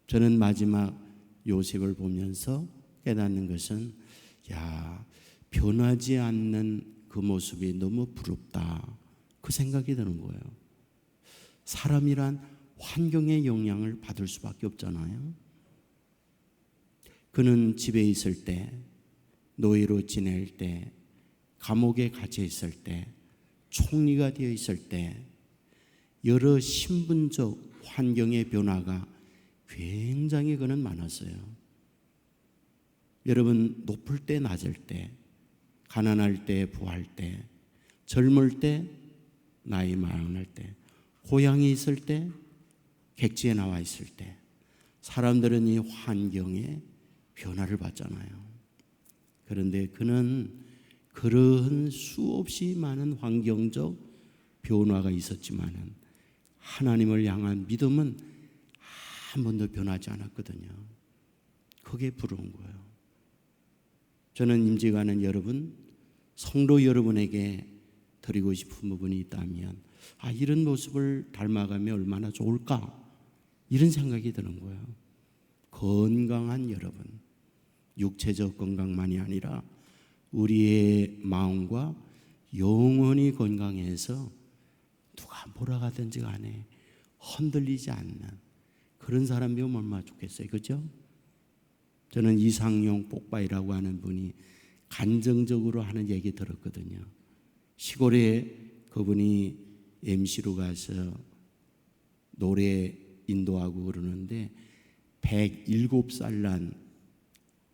저는 마지막 요셉을 보면서 깨닫는 것은, 변하지 않는 그 모습이 너무 부럽다, 그 생각이 드는 거예요. 사람이란 환경의 영향을 받을 수밖에 없잖아요. 그는 집에 있을 때, 노예로 지낼 때, 감옥에 갇혀 있을 때, 총리가 되어 있을 때 여러 신분적 환경의 변화가 굉장히 그는 많았어요. 여러분, 높을 때 낮을 때, 가난할 때 부할 때, 젊을 때 나이 많을 때, 고향에 있을 때, 객지에 나와 있을 때, 사람들은 이 환경에 변화를 받잖아요. 그런데 그는 그런 수없이 많은 환경적 변화가 있었지만은 하나님을 향한 믿음은 한 번도 변하지 않았거든요. 그게 부러운 거예요. 저는 임직하는 여러분, 성도 여러분에게 드리고 싶은 부분이 있다면, 이런 모습을 닮아가면 얼마나 좋을까, 이런 생각이 드는 거예요. 건강한 여러분, 육체적 건강만이 아니라 우리의 마음과 영혼이 건강해서 누가 뭐라 하든지 간에 흔들리지 않는 그런 사람이 되면 얼마나 좋겠어요. 그렇죠? 저는 이상용 뽀빠이라고 하는 분이 간정적으로 하는 얘기 들었거든요. 시골에 그분이 MC로 가서 노래 인도하고 그러는데 107살 난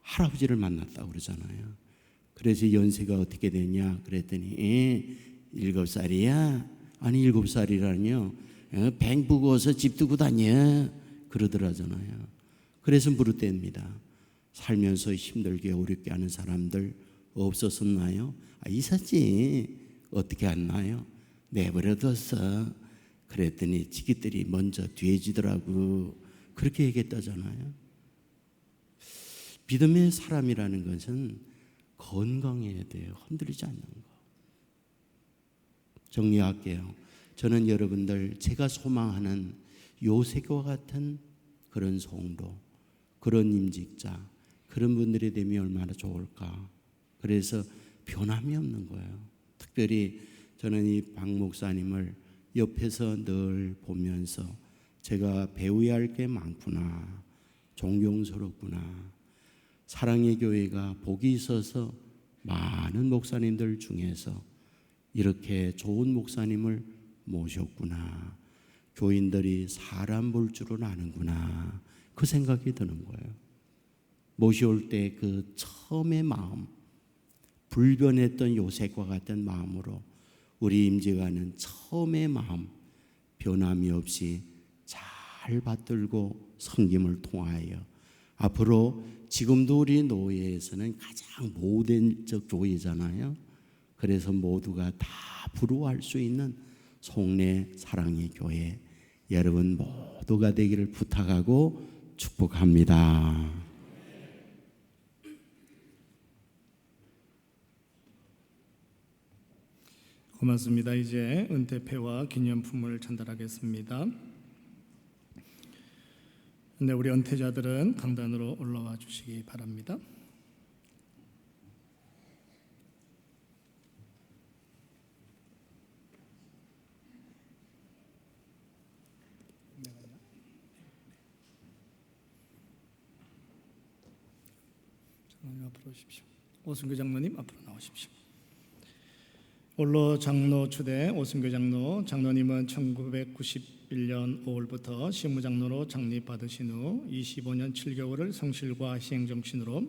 할아버지를 만났다고 그러잖아요. 그래서 연세가 어떻게 되냐 그랬더니 7살이야? 아니 7살이라뇨. 뱅 부고서 집 두고 다녀 그러더라잖아요. 그래서 물었답니다. 살면서 힘들게 어렵게 하는 사람들 없었었나요? 있었지. 어떻게 안 나요? 내버려뒀어. 그랬더니 지기들이 먼저 뒤에 지더라고. 그렇게 얘기했다잖아요. 믿음의 사람이라는 것은 건강해야 돼요. 흔들리지 않는 거. 정리할게요. 저는 여러분들, 제가 소망하는 요셉과 같은 그런 성도, 그런 임직자, 그런 분들이 되면 얼마나 좋을까. 그래서 변함이 없는 거예요. 특별히 저는 이 박 목사님을 옆에서 늘 보면서 제가 배워야 할 게 많구나, 존경스럽구나. 사랑의 교회가 복이 있어서 많은 목사님들 중에서 이렇게 좋은 목사님을 모셨구나. 교인들이 사람 볼 줄은 아는구나. 그 생각이 드는 거예요. 모시올 때 그 처음의 마음, 불변했던 요셉과 같은 마음으로 우리 임재관은 처음의 마음 변함이 없이 잘 받들고 섬김을 통하여 앞으로 지금도 우리 노예에서는 가장 모델적 교회잖아요. 그래서 모두가 다 부러워할 수 있는 속내 사랑의 교회 여러분 모두가 되기를 부탁하고 축복합니다. 고맙습니다. 이제 은퇴패와 기념품을 전달하겠습니다. 네, 우리 은퇴자들은 강단으로 올라와 주시기 바랍니다. 앞으로 오십시오. 오순교 장로님 앞으로 나오십시오. 원로 장로 추대 오순교 장로, 장로님은 1991년 5월부터 시무장로로 장립받으신 후 25년 7개월을 성실과 희생정신으로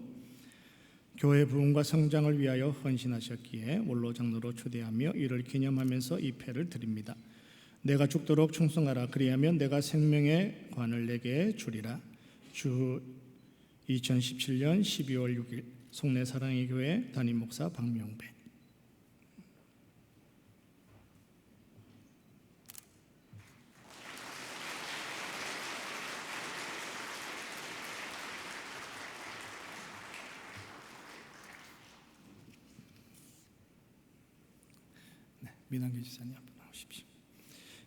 교회 부흥과 성장을 위하여 헌신하셨기에 원로 장로로 추대하며 이를 기념하면서 이 패를 드립니다. 내가 죽도록 충성하라. 그리하면 내가 생명의 관을 내게 주리라. 주 2017년 12월 6일 송내 사랑의 교회 담임 목사 박명배. 민한기 집사님 앞으로 나오십시오.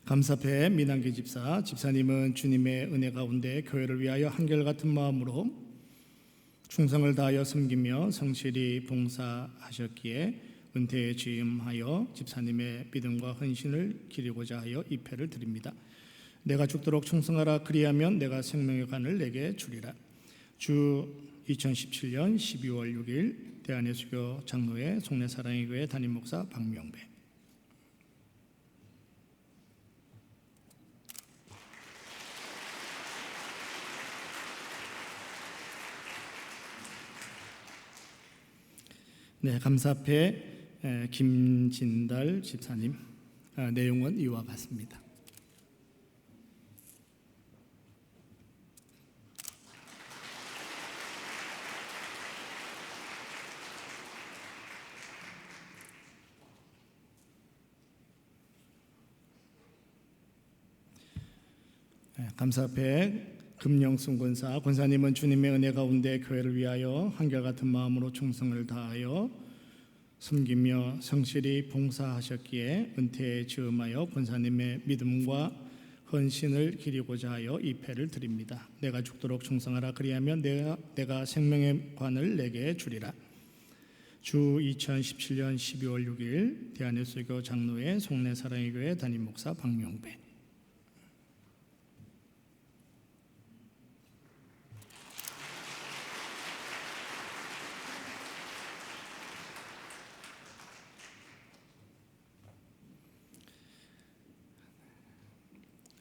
감사패 민한기 집사, 집사님은 주님의 은혜 가운데 교회를 위하여 한결같은 마음으로 충성을 다하여 섬기며 성실히 봉사하셨기에 은퇴에 취임하여 집사님의 믿음과 헌신을 기리고자 하여 이 패를 드립니다. 내가 죽도록 충성하라. 그리하면 내가 생명의 관을 내게 주리라. 주 2017년 12월 6일 대한예수교 장로회 송내 사랑의 교회 담임 목사 박명배. 네, 감사패 김진달 집사님. 내용은 이와 같습니다. 감사패 금영순 권사, 권사님은 주님의 은혜 가운데 교회를 위하여 한결같은 마음으로 충성을 다하여 섬기며 성실히 봉사하셨기에 은퇴에 즈음하여 권사님의 믿음과 헌신을 기리고자 하여 이 패를 드립니다. 내가 죽도록 충성하라. 그리하면 내가 생명의 관을 내게 주리라. 주 2017년 12월 6일 대한예수교 장로회 송내 사랑의 교회 담임 목사 박명배.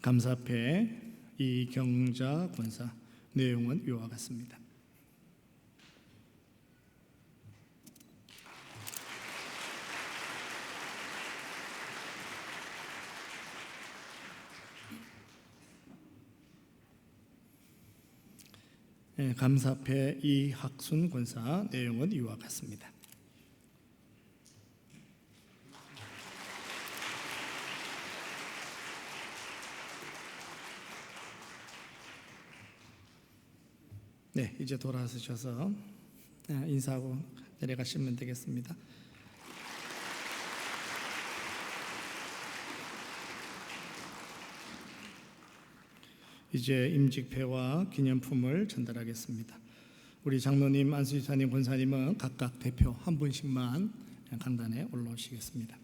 감사패 이경자 권사. 내용은 이와 같습니다. 감사패 이학순 권사. 내용은 이와 같습니다. 네, 이제 돌아서셔서 인사하고 내려가시면 되겠습니다. 이제 임직패와 기념품을 전달하겠습니다. 우리 장로님, 안수집사님, 권사님은 각각 대표 한 분씩만 강단에 올라오시겠습니다.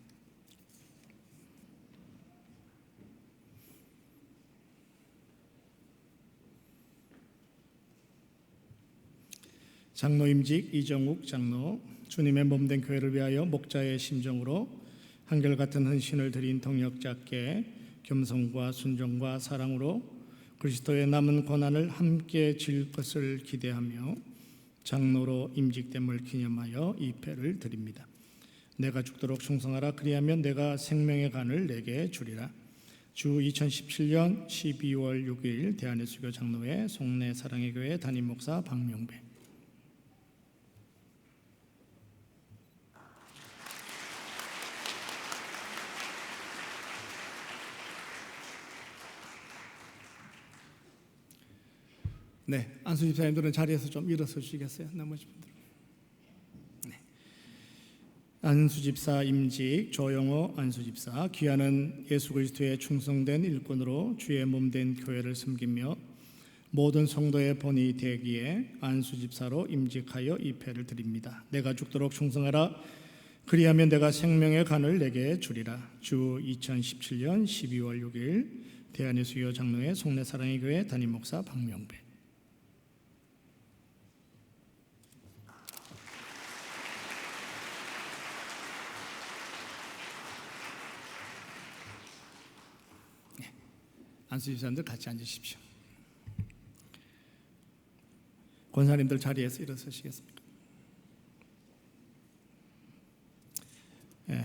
장로임직 이정욱 장로, 주님의 몸된 교회를 위하여 목자의 심정으로 한결같은 헌신을 드린 동역자께 겸손과 순종과 사랑으로 그리스도의 남은 고난을 함께 질 것을 기대하며 장로로 임직됨을 기념하여 이 패를 드립니다. 내가 죽도록 충성하라. 그리하면 내가 생명의 간을 내게 주리라. 주 2017년 12월 6일 대한예수교 장로회 송내 사랑의 교회 담임 목사 박명배. 네, 안수 집사님들은 자리에서 좀 일어서 주시겠어요? 나머지 분들. 네. 안수 집사 임직 조영호 안수 집사. 귀하는 예수 그리스도의 충성된 일꾼으로 주의 몸된 교회를 섬기며 모든 성도의 본이 되기에 안수 집사로 임직하여 이 패를 드립니다. 내가 죽도록 충성하라. 그리하면 내가 생명의 간을 내게 주리라. 주 2017년 12월 6일 대한예수교 장로회 송내 사랑의 교회 담임 목사 박명배. 안수집사님들 같이 앉으십시오. 권사님들 자리에서 일어서시겠습니까?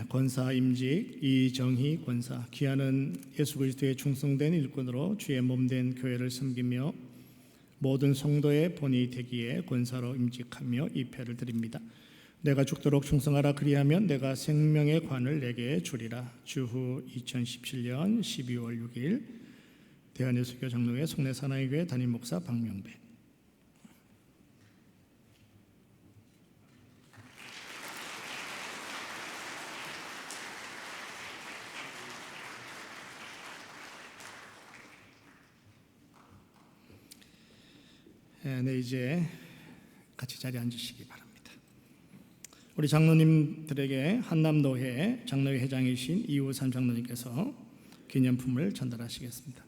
권사 임직 이정희 권사. 귀하는 예수 그리스도의 충성된 일꾼으로 주의 몸된 교회를 섬기며 모든 성도의 본이 되기에 권사로 임직하며 이 패를 드립니다. 내가 죽도록 충성하라. 그리하면 내가 생명의 관을 내게 주리라. 주후 2017년 12월 6일 대한예수교 장로회 송내 사랑의 교회 담임 목사 박명배. 네, 이제 같이 자리에 앉으시기 바랍니다. 우리 장로님들에게 한남노회 장로회 회장이신 이우삼 장로님께서 기념품을 전달하시겠습니다.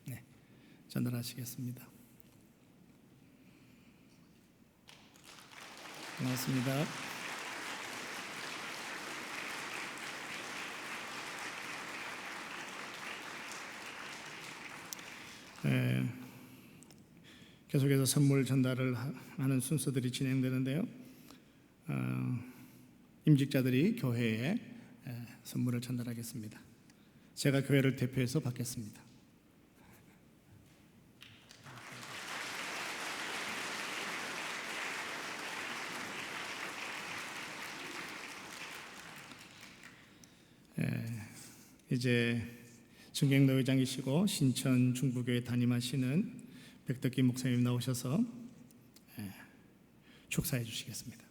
네, 전달하시겠습니다. 고맙습니다. 계속해서 선물 전달을 하는 순서들이 진행되는데요. 임직자들이 교회에 선물을 전달하겠습니다. 제가 교회를 대표해서 받겠습니다. 이제 증객로 회장이시고 신천 중부교회 담임하시는 백덕기 목사님 나오셔서 축사해 주시겠습니다.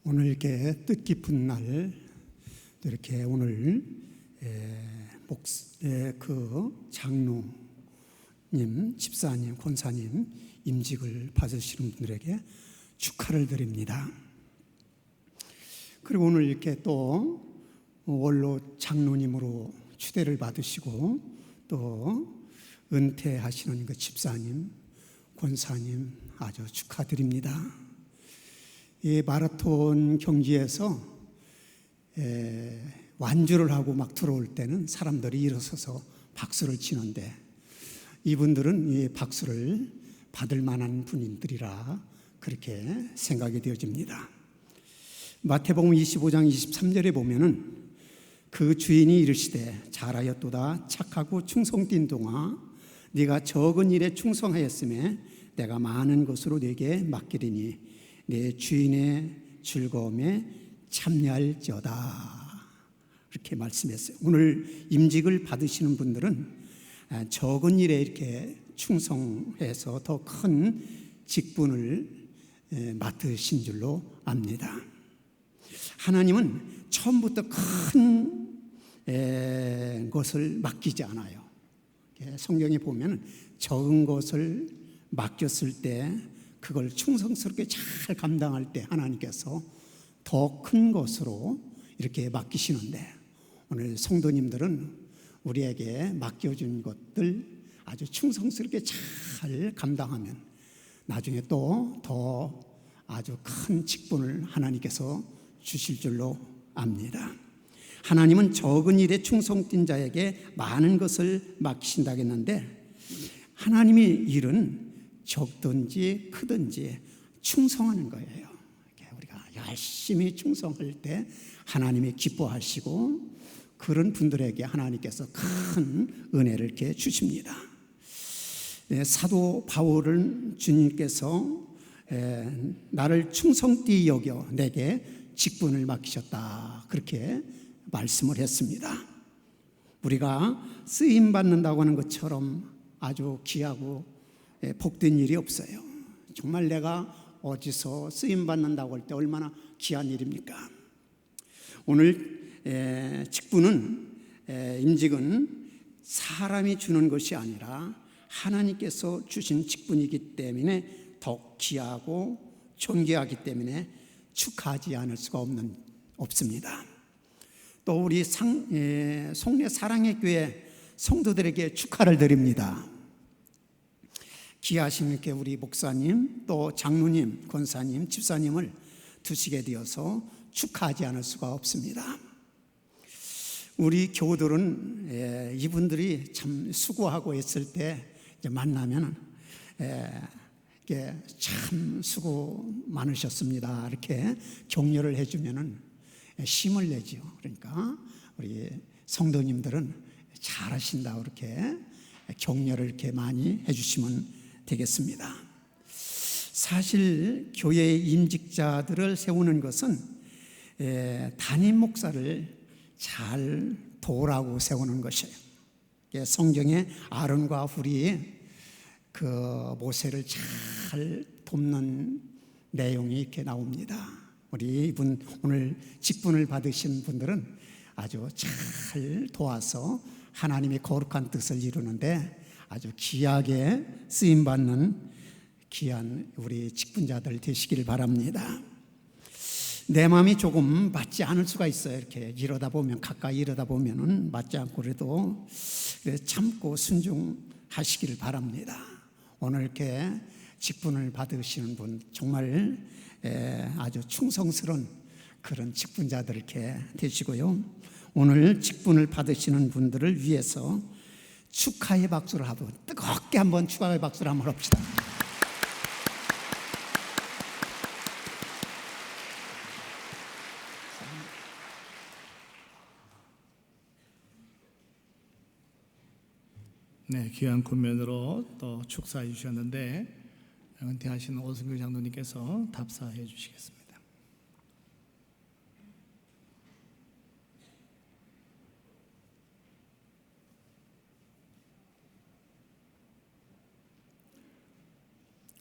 오늘 이렇게 뜻깊은 날 이렇게 오늘 그 장로님, 집사님, 권사님 임직을 받으시는 분들에게 축하를 드립니다. 그리고 오늘 이렇게 또 원로 장로님으로 추대를 받으시고 또 은퇴하시는 그 집사님, 권사님 아주 축하드립니다. 이 마라톤 경기에서 완주를 하고 막 들어올 때는 사람들이 일어서서 박수를 치는데 이분들은 이 박수를 받을 만한 분들이라 그렇게 생각이 되어집니다. 마태복음 25장 23절에 보면은 그 주인이 이르시되 잘하였도다 착하고 충성된 동아 네가 적은 일에 충성하였음에 내가 많은 것으로 네게 맡기리니 내 주인의 즐거움에 참여할지어다 이렇게 말씀했어요. 오늘 임직을 받으시는 분들은 적은 일에 이렇게 충성해서 더 큰 직분을 맡으신 줄로 압니다. 하나님은 처음부터 큰 것을 맡기지 않아요. 성경에 보면 적은 것을 맡겼을 때 그걸 충성스럽게 잘 감당할 때 하나님께서 더 큰 것으로 이렇게 맡기시는데 오늘 성도님들은 우리에게 맡겨준 것들 아주 충성스럽게 잘 감당하면 나중에 또 더 아주 큰 직분을 하나님께서 주실 줄로 압니다. 하나님은 적은 일에 충성된 자에게 많은 것을 맡기신다고 했는데 하나님의 일은 적든지 크든지 충성하는 거예요. 우리가 열심히 충성할 때 하나님이 기뻐하시고 그런 분들에게 하나님께서 큰 은혜를 이렇게 주십니다. 사도 바울은 주님께서 나를 충성되이 여겨 내게 직분을 맡기셨다 그렇게 말씀을 했습니다. 우리가 쓰임 받는다고 하는 것처럼 아주 귀하고 복된 일이 없어요. 정말 내가 어디서 쓰임 받는다고 할 때 얼마나 귀한 일입니까? 오늘 직분은 임직은 사람이 주는 것이 아니라 하나님께서 주신 직분이기 때문에 더 귀하고 존귀하기 때문에 축하하지 않을 수가 없습니다. 또 우리 송내 사랑의 교회 성도들에게 축하를 드립니다. 귀하신 이렇게 우리 목사님 또 장로님, 권사님, 집사님을 두시게 되어서 축하하지 않을 수가 없습니다. 우리 교우들은 이분들이 참 수고하고 있을 때 이제 만나면 참 수고 많으셨습니다 이렇게 격려를 해주면은 힘을 내죠. 그러니까 우리 성도님들은 잘하신다 이렇게 격려를 이렇게 많이 해주시면 되겠습니다. 사실 교회의 임직자들을 세우는 것은 담임 목사를 잘 도우라고 세우는 것이에요. 성경에 아론과 훌이 그 모세를 잘 돕는 내용이 이렇게 나옵니다. 우리 이분 오늘 직분을 받으신 분들은 아주 잘 도와서 하나님의 거룩한 뜻을 이루는데 아주 귀하게 쓰임받는 귀한 우리 직분자들 되시기를 바랍니다. 내 마음이 조금 맞지 않을 수가 있어요. 이렇게 이러다 보면 가까이 이러다 보면은 맞지 않고 그래도 참고 순종하시기를 바랍니다. 오늘 이렇게 직분을 받으시는 분 정말 아주 충성스러운 그런 직분자들 이렇게 되시고요. 오늘 직분을 받으시는 분들을 위해서 축하의 박수를 하고 뜨겁게 한번 축하의 박수를 한번 합시다. 네, 귀한 군면으로 또 축사해 주셨는데 은퇴하신 오승규 장로님께서 답사해 주시겠습니다.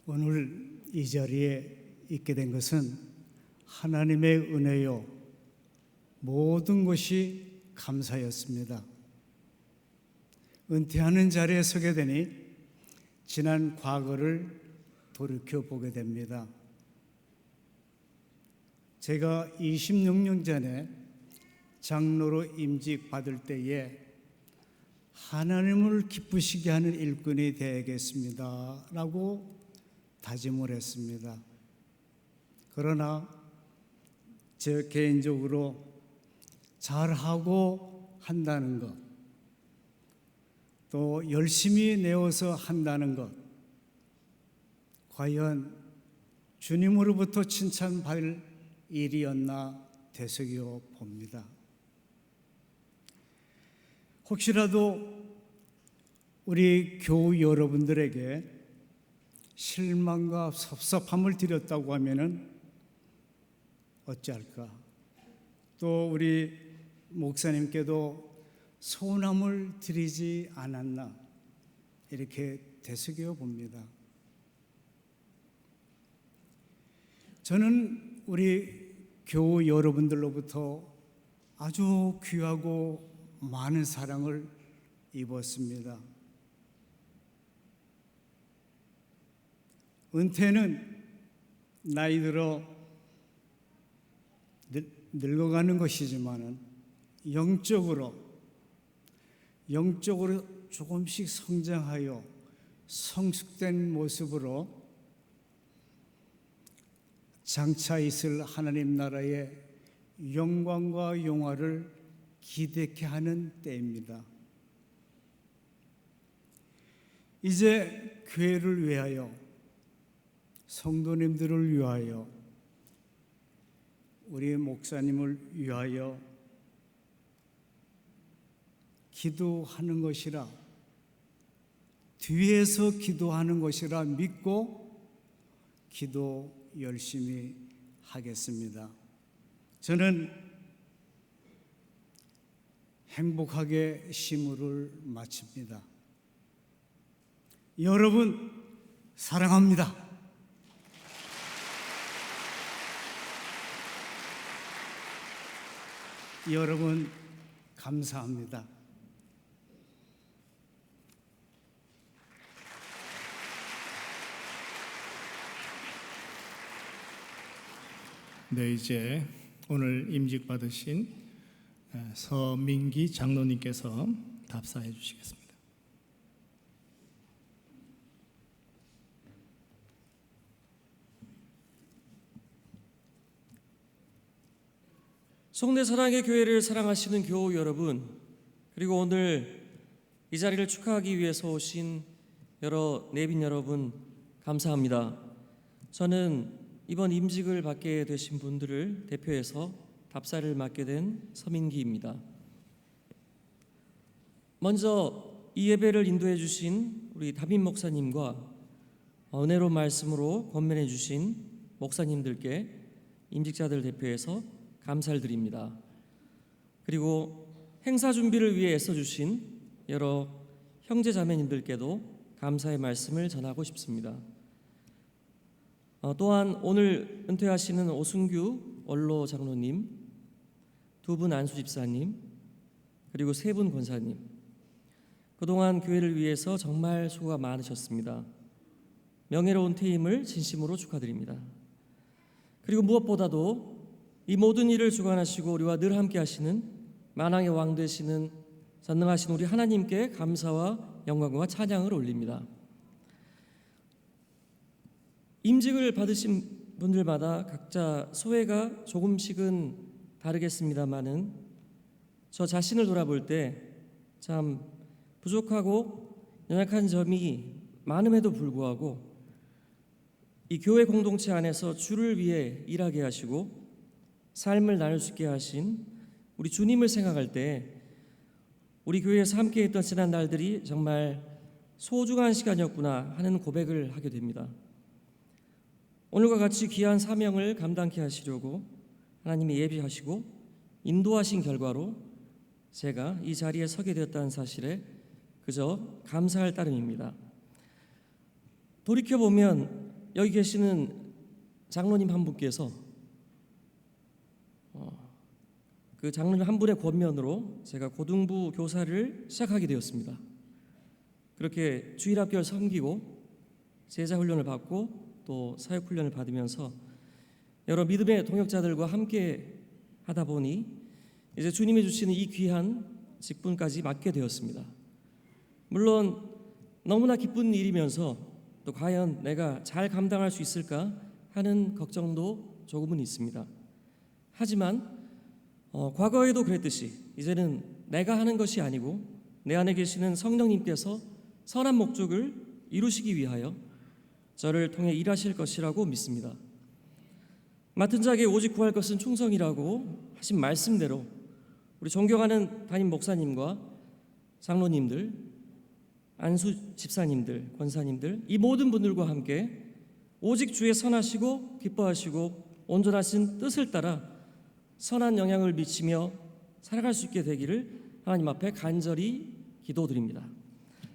오늘 이 자리에 있게 된 것은 하나님의 은혜요 모든 것이 감사였습니다. 은퇴하는 자리에 서게 되니 지난 과거를 돌이켜 보게 됩니다. 제가 26년 전에 장로로 임직 받을 때에 하나님을 기쁘시게 하는 일꾼이 되겠습니다 라고 다짐을 했습니다. 그러나 제 개인적으로 잘하고 한다는 것, 또 열심히 내어서 한다는 것, 과연 주님으로부터 칭찬받을 일이었나 되새겨 봅니다. 혹시라도 우리 교우 여러분들에게 실망과 섭섭함을 드렸다고 하면은 어찌할까? 또 우리 목사님께도 서운함을 드리지 않았나 이렇게 되새겨 봅니다. 저는 우리 교우 여러분들로부터 아주 귀하고 많은 사랑을 입었습니다. 은퇴는 나이 들어 늙어가는 것이지만은 영적으로 조금씩 성장하여 성숙된 모습으로 장차 있을 하나님 나라의 영광과 영화를 기대케 하는 때입니다. 이제 교회를 위하여, 성도님들을 위하여, 우리 목사님을 위하여 기도하는 것이라, 뒤에서 기도하는 것이라 믿고 기도 열심히 하겠습니다. 저는 행복하게 심호를 마칩니다. 여러분 사랑합니다. 여러분 감사합니다. 네, 이제 오늘 임직 받으신 서민기 장로님께서 답사해 주시겠습니다. 송내 사랑의 교회를 사랑하시는 교우 여러분, 그리고 오늘 이 자리를 축하하기 위해서 오신 여러 내빈 여러분, 감사합니다. 저는 이번 임직을 받게 되신 분들을 대표해서 답사를 맡게 된 서민기입니다. 먼저 이 예배를 인도해 주신 우리 담임 목사님과 은혜로운 말씀으로 권면해 주신 목사님들께 임직자들 대표해서 감사를 드립니다. 그리고 행사 준비를 위해 애써주신 여러 형제 자매님들께도 감사의 말씀을 전하고 싶습니다. 또한 오늘 은퇴하시는 오순규 원로 장로님, 두 분 안수 집사님, 그리고 세 분 권사님, 그동안 교회를 위해서 정말 수고가 많으셨습니다. 명예로운 퇴임을 진심으로 축하드립니다. 그리고 무엇보다도 이 모든 일을 주관하시고 우리와 늘 함께 하시는 만왕의 왕 되시는 전능하신 우리 하나님께 감사와 영광과 찬양을 올립니다. 임직을 받으신 분들마다 각자 소회가 조금씩은 다르겠습니다마는 저 자신을 돌아볼 때 참 부족하고 연약한 점이 많음에도 불구하고 이 교회 공동체 안에서 주를 위해 일하게 하시고 삶을 나눌 수 있게 하신 우리 주님을 생각할 때 우리 교회에서 함께 했던 지난 날들이 정말 소중한 시간이었구나 하는 고백을 하게 됩니다. 오늘과 같이 귀한 사명을 감당케 하시려고 하나님이 예비하시고 인도하신 결과로 제가 이 자리에 서게 되었다는 사실에 그저 감사할 따름입니다. 돌이켜보면 여기 계시는 장로님 한 분께서 그 장로님 한 분의 권면으로 제가 고등부 교사를 시작하게 되었습니다. 그렇게 주일학교를 섬기고 제자 훈련을 받고 또 사역 훈련을 받으면서 여러 믿음의 동역자들과 함께 하다 보니 이제 주님이 주시는 이 귀한 직분까지 맡게 되었습니다. 물론 너무나 기쁜 일이면서 또 과연 내가 잘 감당할 수 있을까 하는 걱정도 조금은 있습니다. 하지만 과거에도 그랬듯이 이제는 내가 하는 것이 아니고 내 안에 계시는 성령님께서 선한 목적을 이루시기 위하여 저를 통해 일하실 것이라고 믿습니다. 맡은 자에게 오직 구할 것은 충성이라고 하신 말씀대로 우리 존경하는 담임 목사님과 장로님들, 안수 집사님들, 권사님들 이 모든 분들과 함께 오직 주의 선하시고 기뻐하시고 온전하신 뜻을 따라 선한 영향을 미치며 살아갈 수 있게 되기를 하나님 앞에 간절히 기도드립니다.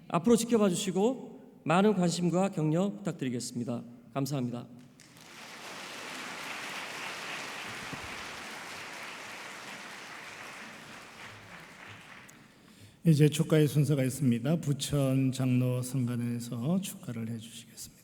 앞으로 지켜봐 주시고 많은 관심과 격려 부탁드리겠습니다. 감사합니다. 이제 축가의 순서가 있습니다. 부천 장로 성간에서 축가를 해주시겠습니다.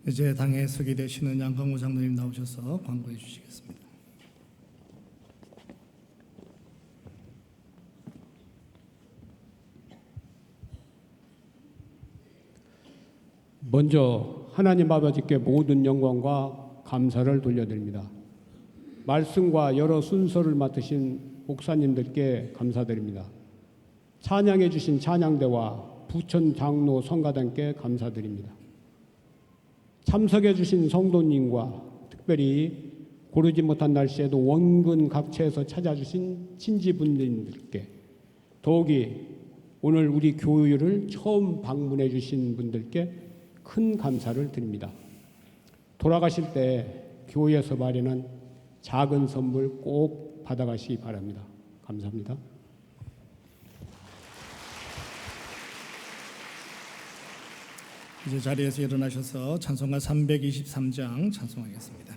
이제 당에 서게 되시는 양강호 장로님 나오셔서 광고해 주시겠습니다. 먼저 하나님 아버지께 모든 영광과 감사를 돌려드립니다. 말씀과 여러 순서를 맡으신 목사님들께 감사드립니다. 찬양해 주신 찬양대와 부천 장로 성가단께 감사드립니다. 참석해 주신 성도님과 특별히 고르지 못한 날씨에도 원근 각처에서 찾아주신 친지분들께, 더욱이 오늘 우리 교회를 처음 방문해 주신 분들께 큰 감사를 드립니다. 돌아가실 때 교회에서 마련한 작은 선물 꼭 받아가시기 바랍니다. 감사합니다. 이제 자리에서 일어나셔서 찬송가 323장 찬송하겠습니다.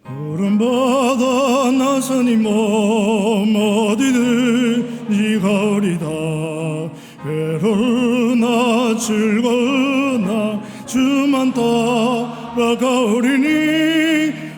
푸른바다 나서니 몸 어디든지 가오리다. 괴로우나 즐거우나 주만 따라가오리니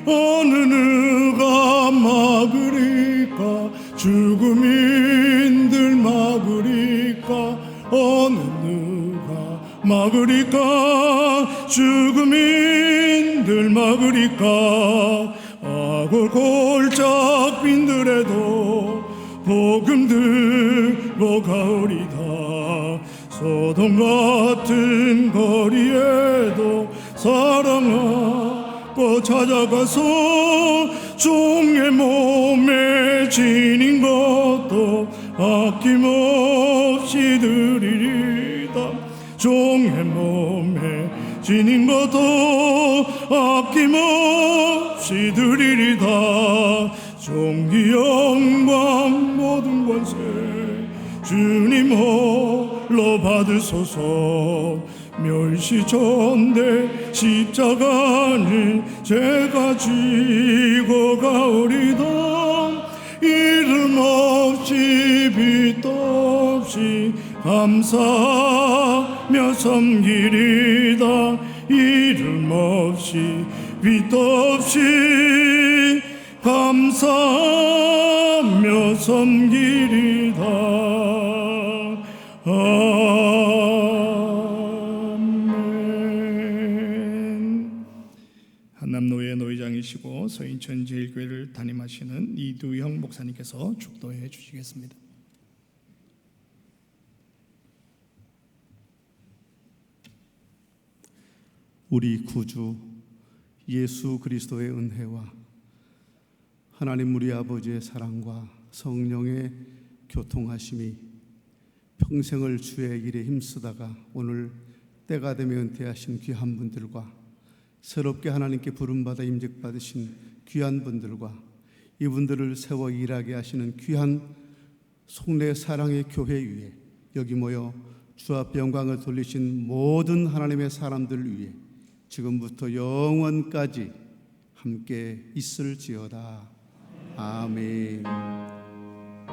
어느 누가 막으리까 죽음인들 막으리까 어느 누가 막으리까 죽음인들 막으리까 아골 골짝 빈들에도 복음 들고 가오리다. 소돔 같은 거리에도 사랑하고 찾아가서 종의 몸에 지닌 것도 아낌없이 드리리다. 종의 몸에 지닌 것도 아낌없이 드리리다. 존귀 영광 모든 권세 주님 홀로 받으소서. 멸시전대 십자가는 제가 지고 가오리다. 이름 없이 빛도 없이 감사하며 섬기리다. 이름 없이 빛도 없이 감사하며 섬기리다. 아멘. 한남노회 노회장이시고 서인천 제일교회를 담임하시는 이두형 목사님께서 축도해 주시겠습니다. 우리 구주 예수 그리스도의 은혜와 하나님 우리 아버지의 사랑과 성령의 교통하심이 평생을 주의 일에 힘쓰다가 오늘 때가 되며 은퇴하신 귀한 분들과 새롭게 하나님께 부름받아 임직받으신 귀한 분들과 이분들을 세워 일하게 하시는 귀한 속내 사랑의 교회 위에 여기 모여 주 앞에 영광을 돌리신 모든 하나님의 사람들 위에 지금부터 영원까지 함께 있을지어다. 아멘.